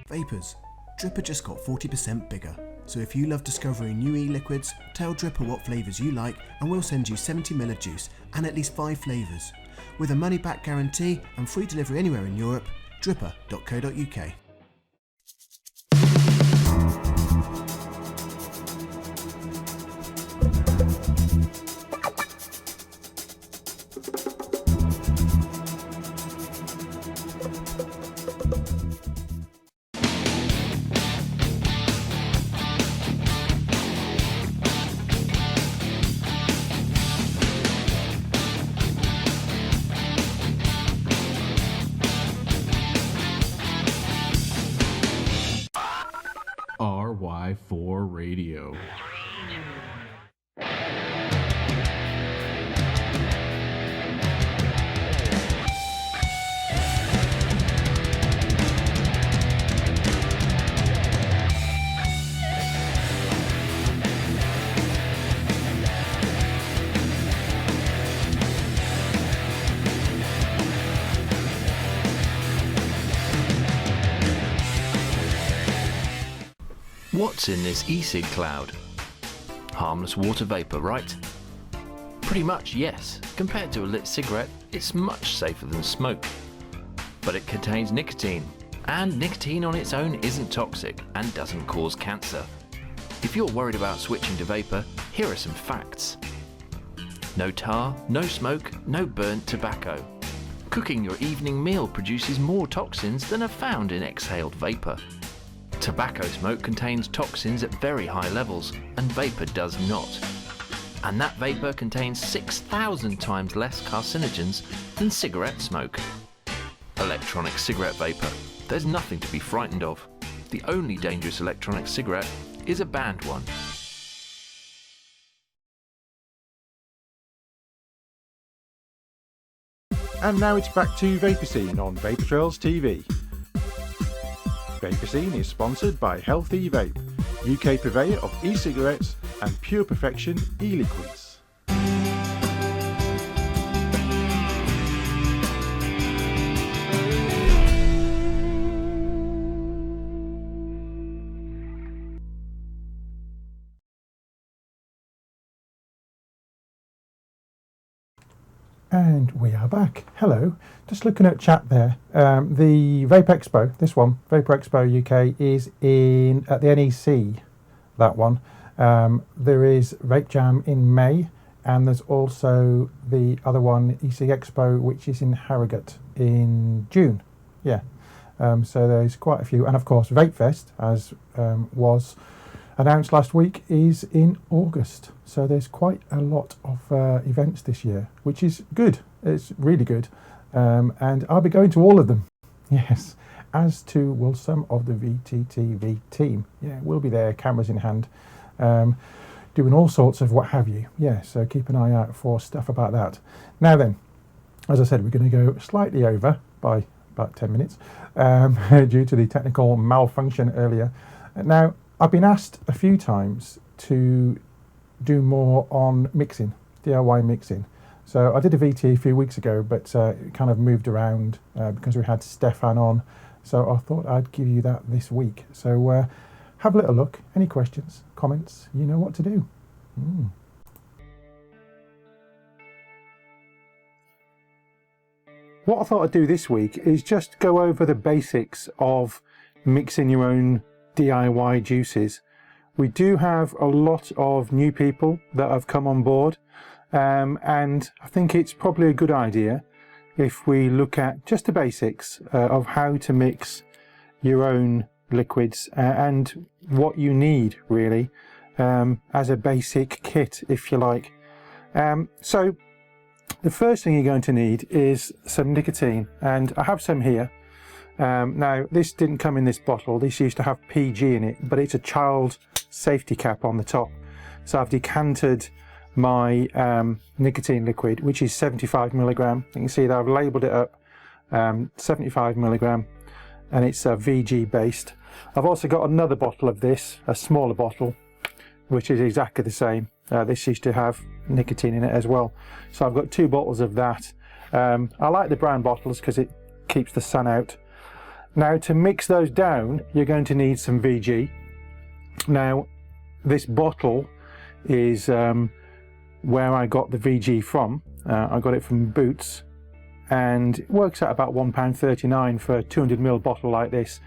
Vapers, Dripper just got 40% bigger. So if you love discovering new e-liquids, tell Dripper what flavours you like and we'll send you 70ml of juice and at least 5 flavours. With a money back guarantee and free delivery anywhere in Europe, dripper.co.uk. RY4 Radio. What's in this e-cig cloud? Harmless water vapour, right? Pretty much, yes. Compared to a lit cigarette, it's much safer than smoke. But it contains nicotine, and nicotine on its own isn't toxic and doesn't cause cancer. If you're worried about switching to vapour, here are some facts. No tar, no smoke, no burnt tobacco. Cooking your evening meal produces more toxins than are found in exhaled vapour. Tobacco smoke contains toxins at very high levels, and vapour does not. And that vapour contains 6,000 times less carcinogens than cigarette smoke. Electronic cigarette vapour. There's nothing to be frightened of. The only dangerous electronic cigarette is a banned one. And now it's back to Vaper Scene on Vaper Trails TV. Vaper Scene is sponsored by Health E-Vape, UK purveyor of e-cigarettes and Pure Perfection e-liquids. And we are back. Hello. Just looking at chat there. The Vape Expo, this one, Vaper Expo UK, is in at the NEC. That one. There is Vape Jam in May, and there's also the other one, e-cig Expo, which is in Harrogate in June. Yeah. So there's quite a few, and of course Vape Fest, as was announced last week, is in August. So there's quite a lot of events this year, which is good. It's really good. And I'll be going to all of them. Yes, as to will some of the VTTV team. Yeah, we'll be there, cameras in hand, doing all sorts of what have you. Yeah, so keep an eye out for stuff about that. Now then, as I said, we're going to go slightly over by about 10 minutes due to the technical malfunction earlier. Now, I've been asked a few times to do more on mixing, DIY mixing. So I did a VT a few weeks ago, but it kind of moved around because we had Stefan on. So I thought I'd give you that this week. So have a little look. Any questions, comments, you know what to do. What I thought I'd do this week is just go over the basics of mixing your own DIY juices. We do have a lot of new people that have come on board, and I think it's probably a good idea if we look at just the basics of how to mix your own liquids and what you need really as a basic kit, if you like. So the first thing you're going to need is some nicotine, and I have some here. Now, this didn't come in this bottle. This used to have PG in it, but it's a child safety cap on the top. So I've decanted my nicotine liquid, which is 75 milligram. You can see that I've labelled it up 75 milligram, and it's VG based. I've also got another bottle of this, a smaller bottle, which is exactly the same. This used to have nicotine in it as well. So I've got two bottles of that. I like the brown bottles because it keeps the sun out. Now, to mix those down, you're going to need some VG. Now, this bottle is where I got the VG from. I got it from Boots, and it works out about £1.39 for a 200ml bottle like this.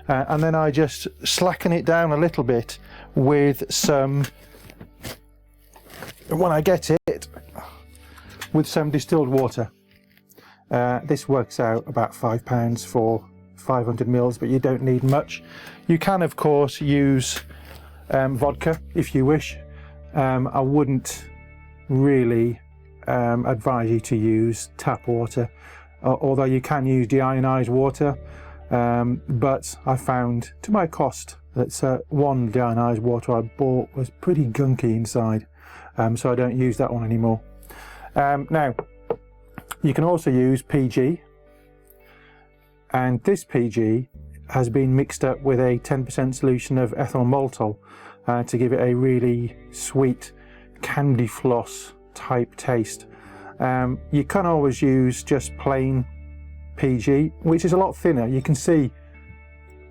And then I just slacken it down a little bit with some, when I get it, with some distilled water. This works out about £5 for 500ml, but you don't need much. You can, of course, use vodka if you wish. I wouldn't really advise you to use tap water, although you can use deionized water, but I found to my cost that one deionized water I bought was pretty gunky inside, so I don't use that one anymore. Now, you can also use PG, and this PG has been mixed up with a 10% solution of ethyl maltol to give it a really sweet candy floss type taste. You can always use just plain PG, which is a lot thinner. You can see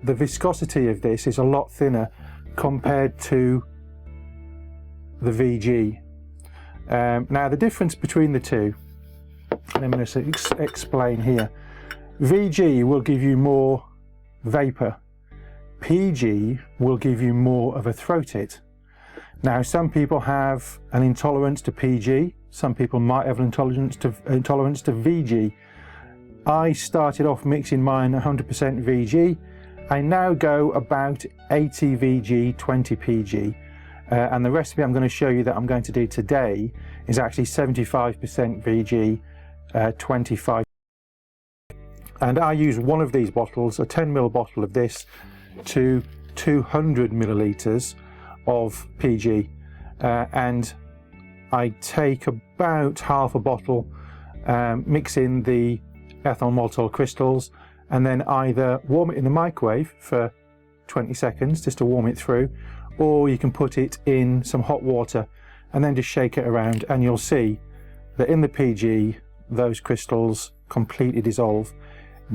the viscosity of this is a lot thinner compared to the VG. Now the difference between the two, let me just explain here. VG will give you more vapor. PG will give you more of a throat hit. Now some people have an intolerance to PG, some people might have an intolerance to VG. I started off mixing mine 100% VG. I now go about 80 VG, 20 PG. And the recipe I'm going to show you that I'm going to do today is actually 75% VG, 25. And I use one of these bottles, a 10ml bottle of this, to 200 millilitres of PG. And I take about half a bottle, mix in the ethyl maltol crystals, and then either warm it in the microwave for 20 seconds just to warm it through, or you can put it in some hot water and then just shake it around, and you'll see that in the PG those crystals completely dissolve.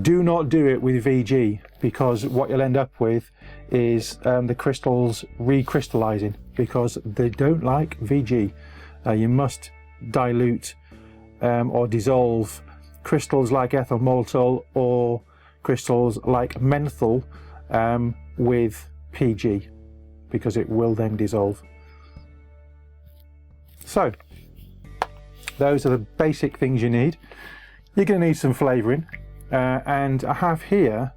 Do not do it with VG, because what you'll end up with is the crystals recrystallizing, because they don't like VG. You must dilute or dissolve crystals like ethyl maltol or crystals like menthol with PG, because it will then dissolve. So those are the basic things you need. You're going to need some flavouring, and I have here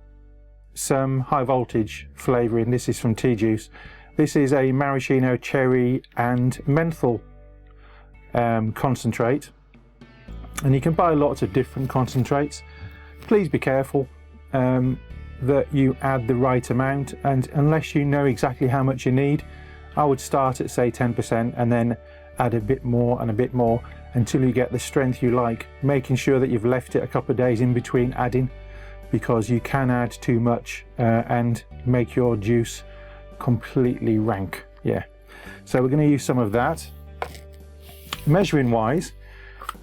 some high voltage flavouring. This is from Tea Juice. This is a maraschino, cherry and menthol concentrate, and you can buy lots of different concentrates. Please be careful that you add the right amount, and unless you know exactly how much you need, I would start at say 10% and then add a bit more and a bit more until you get the strength you like, making sure that you've left it a couple of days in between adding, because you can add too much and make your juice completely rank. Yeah, so we're going to use some of that. Measuring wise,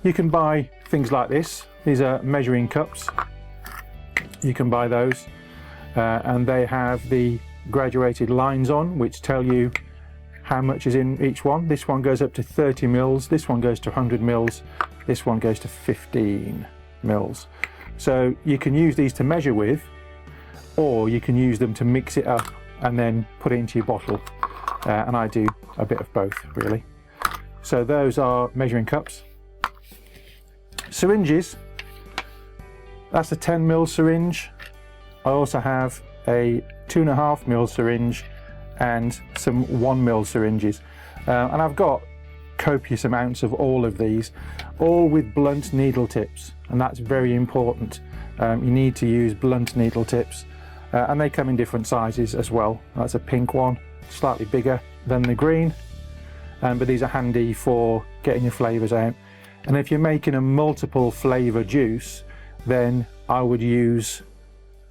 you can buy things like this. These are measuring cups. You can buy those and they have the graduated lines on which tell you how much is in each one. This one goes up to 30 mils, this one goes to 100 mils, this one goes to 15 mils. So you can use these to measure with, or you can use them to mix it up and then put it into your bottle. And I do a bit of both, really. So those are measuring cups. Syringes, that's a 10 mil syringe. I also have a 2.5 mil syringe and some 1 mil syringes. And I've got copious amounts of all of these, all with blunt needle tips, and that's very important. You need to use blunt needle tips, and they come in different sizes as well. That's a pink one, slightly bigger than the green, but these are handy for getting your flavours out. And if you're making a multiple flavour juice, then I would use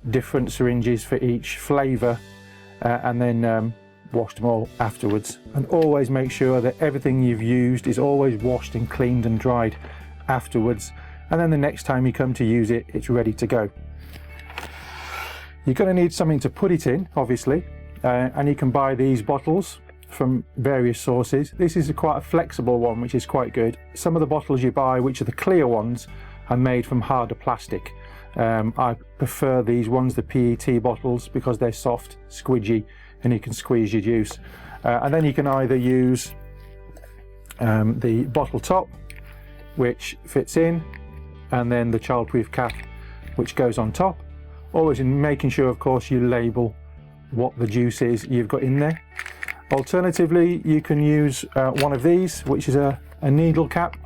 different syringes for each flavour and then wash them all afterwards. And always make sure that everything you've used is always washed and cleaned and dried afterwards, and then the next time you come to use it, it's ready to go. You're going to need something to put it in, obviously, and you can buy these bottles from various sources. This is quite a flexible one, which is quite good. Some of the bottles you buy, which are the clear ones, are made from harder plastic. I prefer these ones, the PET bottles, because they're soft, squidgy, and you can squeeze your juice. And then you can either use the bottle top, which fits in, and then the childproof cap, which goes on top. Always in making sure, of course, you label what the juice is you've got in there. Alternatively, you can use one of these, which is a needle cap,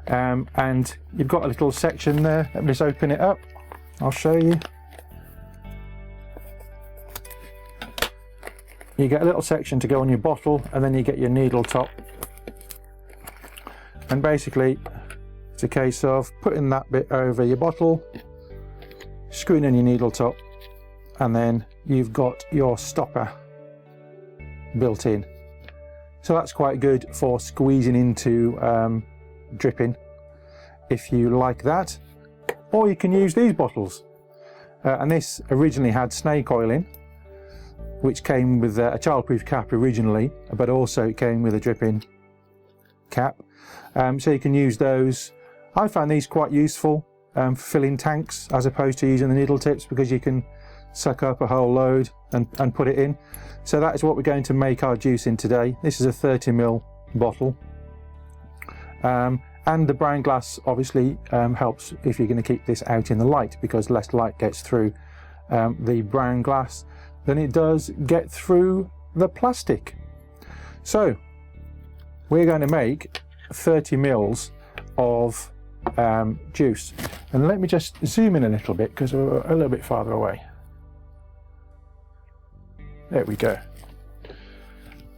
and you've got a little section there. Let me just open it up, I'll show you. You get a little section to go on your bottle, and then you get your needle top. And basically, it's a case of putting that bit over your bottle, screwing in your needle top, and then you've got your stopper built in. So that's quite good for squeezing into dripping, if you like that. Or you can use these bottles. And this originally had snake oil in. which came with a childproof cap originally, but also it came with a drip-in cap. So you can use those. I find these quite useful for filling tanks as opposed to using the needle tips, because you can suck up a whole load and put it in. So that is what we're going to make our juice in today. This is a 30ml bottle. And the brown glass obviously helps if you're going to keep this out in the light, because less light gets through the brown glass than it does get through the plastic. So we're going to make 30 mils of juice. And let me just zoom in a little bit because we're a little bit farther away. There we go.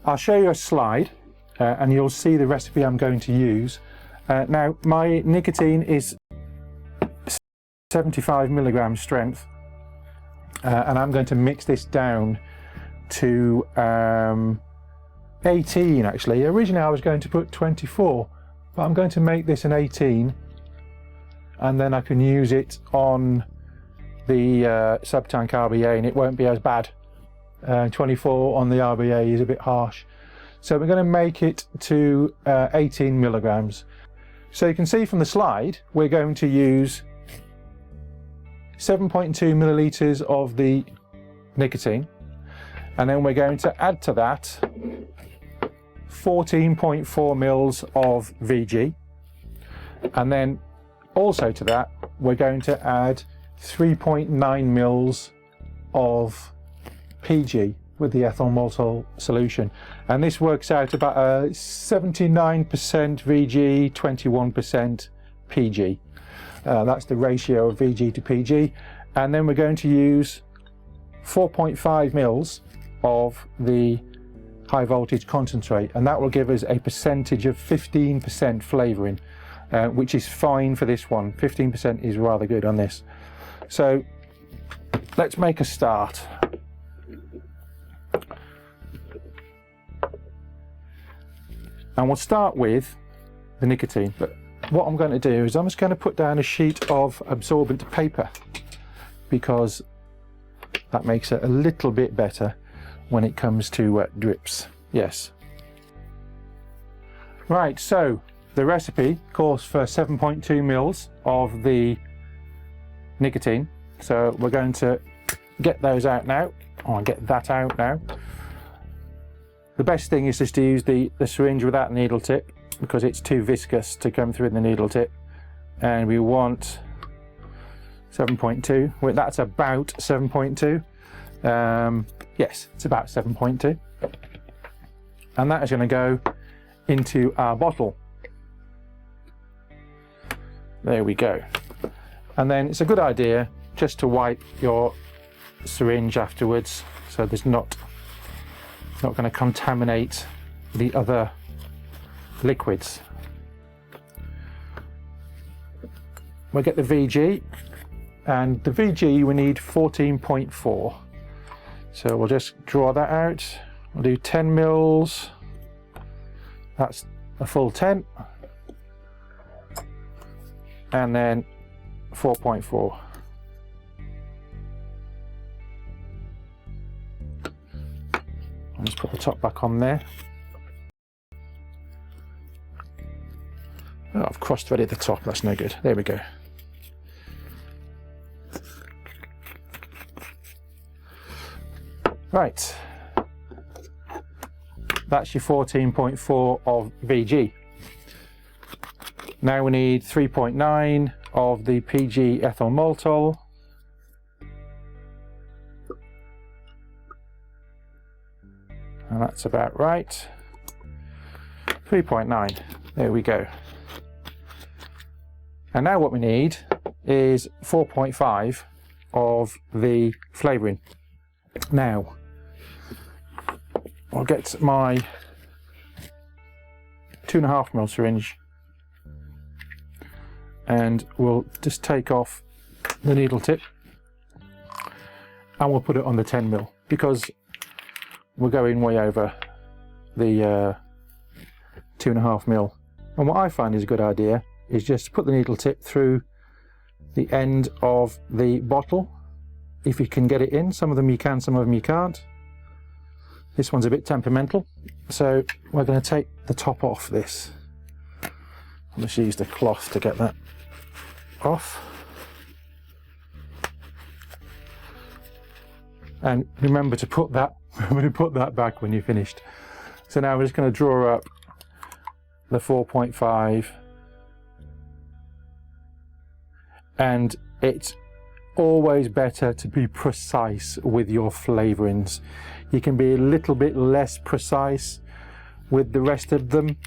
I'll show you a slide and you'll see the recipe I'm going to use. Now my nicotine is 75 milligrams strength, and I'm going to mix this down to 18 actually. Originally I was going to put 24, but I'm going to make this an 18, and then I can use it on the sub-tank RBA and it won't be as bad. 24 on the RBA is a bit harsh. So we're going to make it to 18 milligrams. So you can see from the slide, we're going to use 7.2 millilitres of the nicotine, and then we're going to add to that 14.4 mils of VG, and then also to that we're going to add 3.9 mils of PG with the ethyl maltol solution, and this works out about a 79% VG, 21% PG. That's the ratio of VG to PG. And then we're going to use 4.5 mils of the high voltage concentrate, and that will give us a percentage of 15% flavouring, which is fine for this one. 15% is rather good on this. So let's make a start. And we'll start with the nicotine, but what I'm going to do is I'm just going to put down a sheet of absorbent paper, because that makes it a little bit better when it comes to drips. Yes. Right, so the recipe calls for 7.2 mils of the nicotine, so we're going to get those out now. I'll get that out now. The best thing is just to use the syringe without the needle tip, because it's too viscous to come through the needle tip. And we want 7.2. Well, that's about 7.2. Yes, it's about 7.2. And that is going to go into our bottle. There we go. And then it's a good idea just to wipe your syringe afterwards, so there's not going to contaminate the other liquids. We'll get the VG, and the VG we need 14.4. So we'll just draw that out. We'll do 10 mils. That's a full 10. And then 4.4. I'll just put the top back on there. Oh, I've cross-threaded the top, that's no good. There we go. Right. That's your 14.4 of VG. Now we need 3.9 of the PG ethyl maltol. And that's about right. 3.9. There we go. And now what we need is 4.5 of the flavouring. Now, I'll get my 2.5 ml syringe, and we'll just take off the needle tip and we'll put it on the 10 ml, because we're going way over the 2.5 ml. And what I find is a good idea is just to put the needle tip through the end of the bottle, if you can get it in. Some of them you can, some of them you can't. This one's a bit temperamental, so we're going to take the top off this. I'll just use the cloth to get that off. And remember to put that back when you're finished. So now we're just going to draw up the 4.5, and it's always better to be precise with your flavourings. You can be a little bit less precise with the rest of them.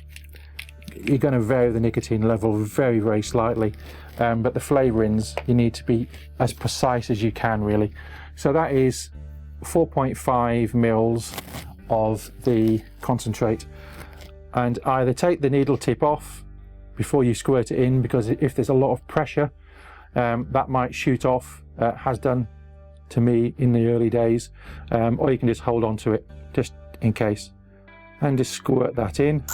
You're going to vary the nicotine level very, very slightly, but the flavourings, you need to be as precise as you can, really. So that is 4.5 mils of the concentrate, and either take the needle tip off before you squirt it in, because if there's a lot of pressure, that might shoot off, has done to me in the early days, or you can just hold on to it just in case and just squirt that in.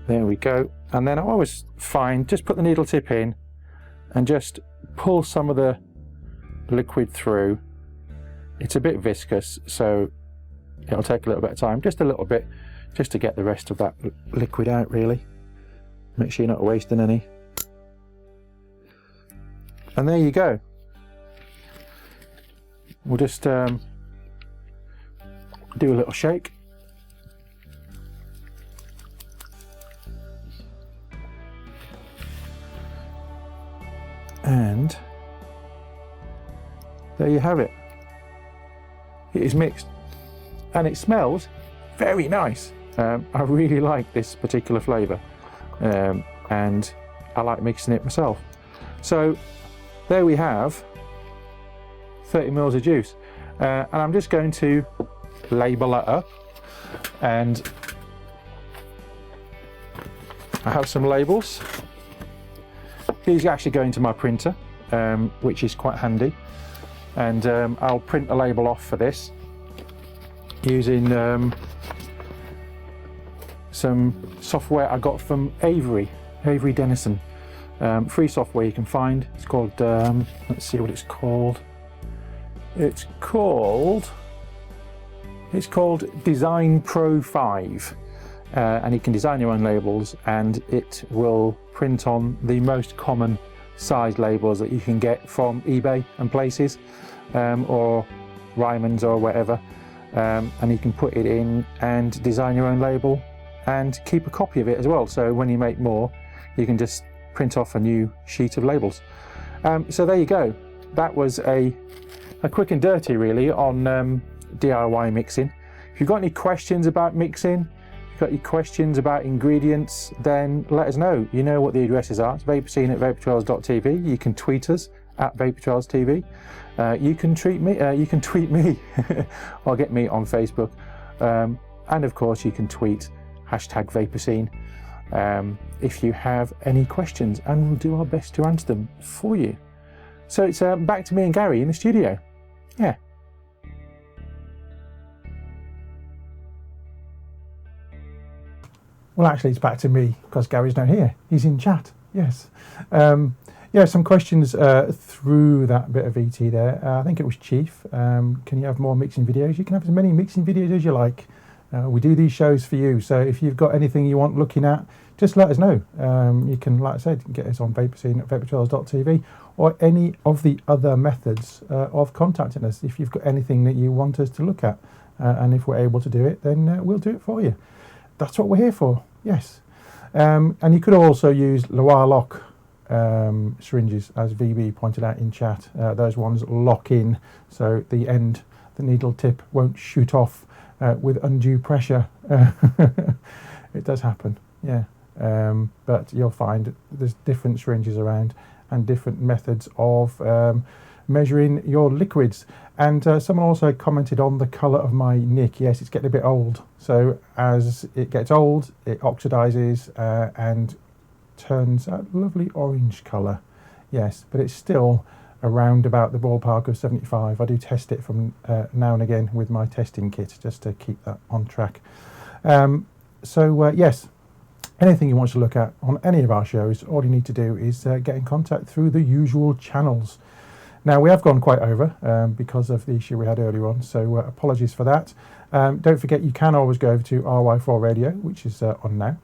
There we go. And then I always find, just put the needle tip in and just pull some of the liquid through. It's a bit viscous, so it'll take a little bit of time, just a little bit, just to get the rest of that liquid out, really. Make sure you're not wasting any. And there you go. We'll just do a little shake. And there you have it. It is mixed and it smells very nice. I really like this particular flavour, and I like mixing it myself. So there we have 30 mils of juice, and I'm just going to label it up, and I have some labels. These actually go into my printer, which is quite handy, and I'll print a label off for this using some software I got from Avery Dennison. Free software you can find. It's called, let's see what it's called. It's called Design Pro 5, and you can design your own labels, and it will print on the most common size labels that you can get from eBay and places, or Ryman's or whatever, and you can put it in and design your own label and keep a copy of it as well, so when you make more you can just print off a new sheet of labels. So there you go. That was a quick and dirty really on DIY mixing. If you've got any questions about mixing, got any questions about ingredients, then let us know. You know what the addresses are. It's vaperscene@vaportrails.tv. You can tweet us at vaportrailstv. You can tweet me or get me on Facebook, and of course you can tweet #VaperScene if you have any questions, and we'll do our best to answer them for you. So it's back to me and Gary in the studio. Yeah. Well, actually, it's back to me because Gary's not here. He's in chat. Yes. Yeah, some questions through that bit of ET there. I think it was Chief. Can you have more mixing videos? You can have as many mixing videos as you like. We do these shows for you. So if you've got anything you want looking at, just let us know. You can, like I said, get us on vaperscene@vaportrails.tv, or any of the other methods of contacting us. If you've got anything that you want us to look at, and if we're able to do it, then we'll do it for you. That's what we're here for. Yes. And you could also use Loire lock syringes, as VB pointed out in chat. Those ones lock in, so the needle tip won't shoot off with undue pressure. It does happen, yeah. But you'll find there's different syringes around and different methods of measuring your liquids. And someone also commented on the colour of my nick. Yes, it's getting a bit old. So as it gets old, it oxidizes and turns a lovely orange colour. Yes, but it's still around about the ballpark of 75. I do test it from now and again with my testing kit just to keep that on track. Yes, anything you want to look at on any of our shows, all you need to do is get in contact through the usual channels. Now, we have gone quite over because of the issue we had earlier on, so apologies for that. Don't forget, you can always go over to RY4 Radio, which is on now.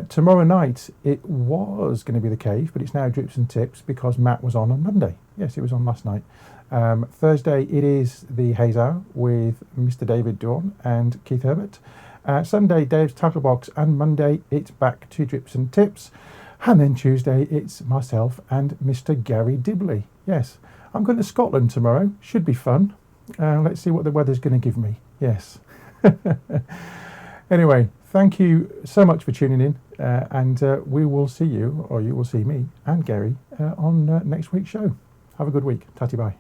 Tomorrow night, it was going to be The Cave, but it's now Drips and Tips because Matt was on Monday. Yes, it was on last night. Thursday, it is the Haze Hour with Mr. David Dawn and Keith Herbert. Sunday, Dave's Tackle Box, and Monday, it's back to Drips and Tips. And then Tuesday, it's myself and Mr. Garry Dibley. Yes, I'm going to Scotland tomorrow. Should be fun. Let's see what the weather's going to give me. Yes. Anyway, thank you so much for tuning in. And we will see you, or you will see me and Garry, on next week's show. Have a good week. Tatty bye.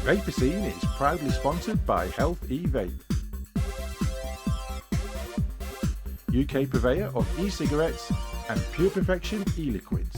Vaper Scene is proudly sponsored by Health E-Vape, UK purveyor of e-cigarettes and Pure Perfection e-liquids.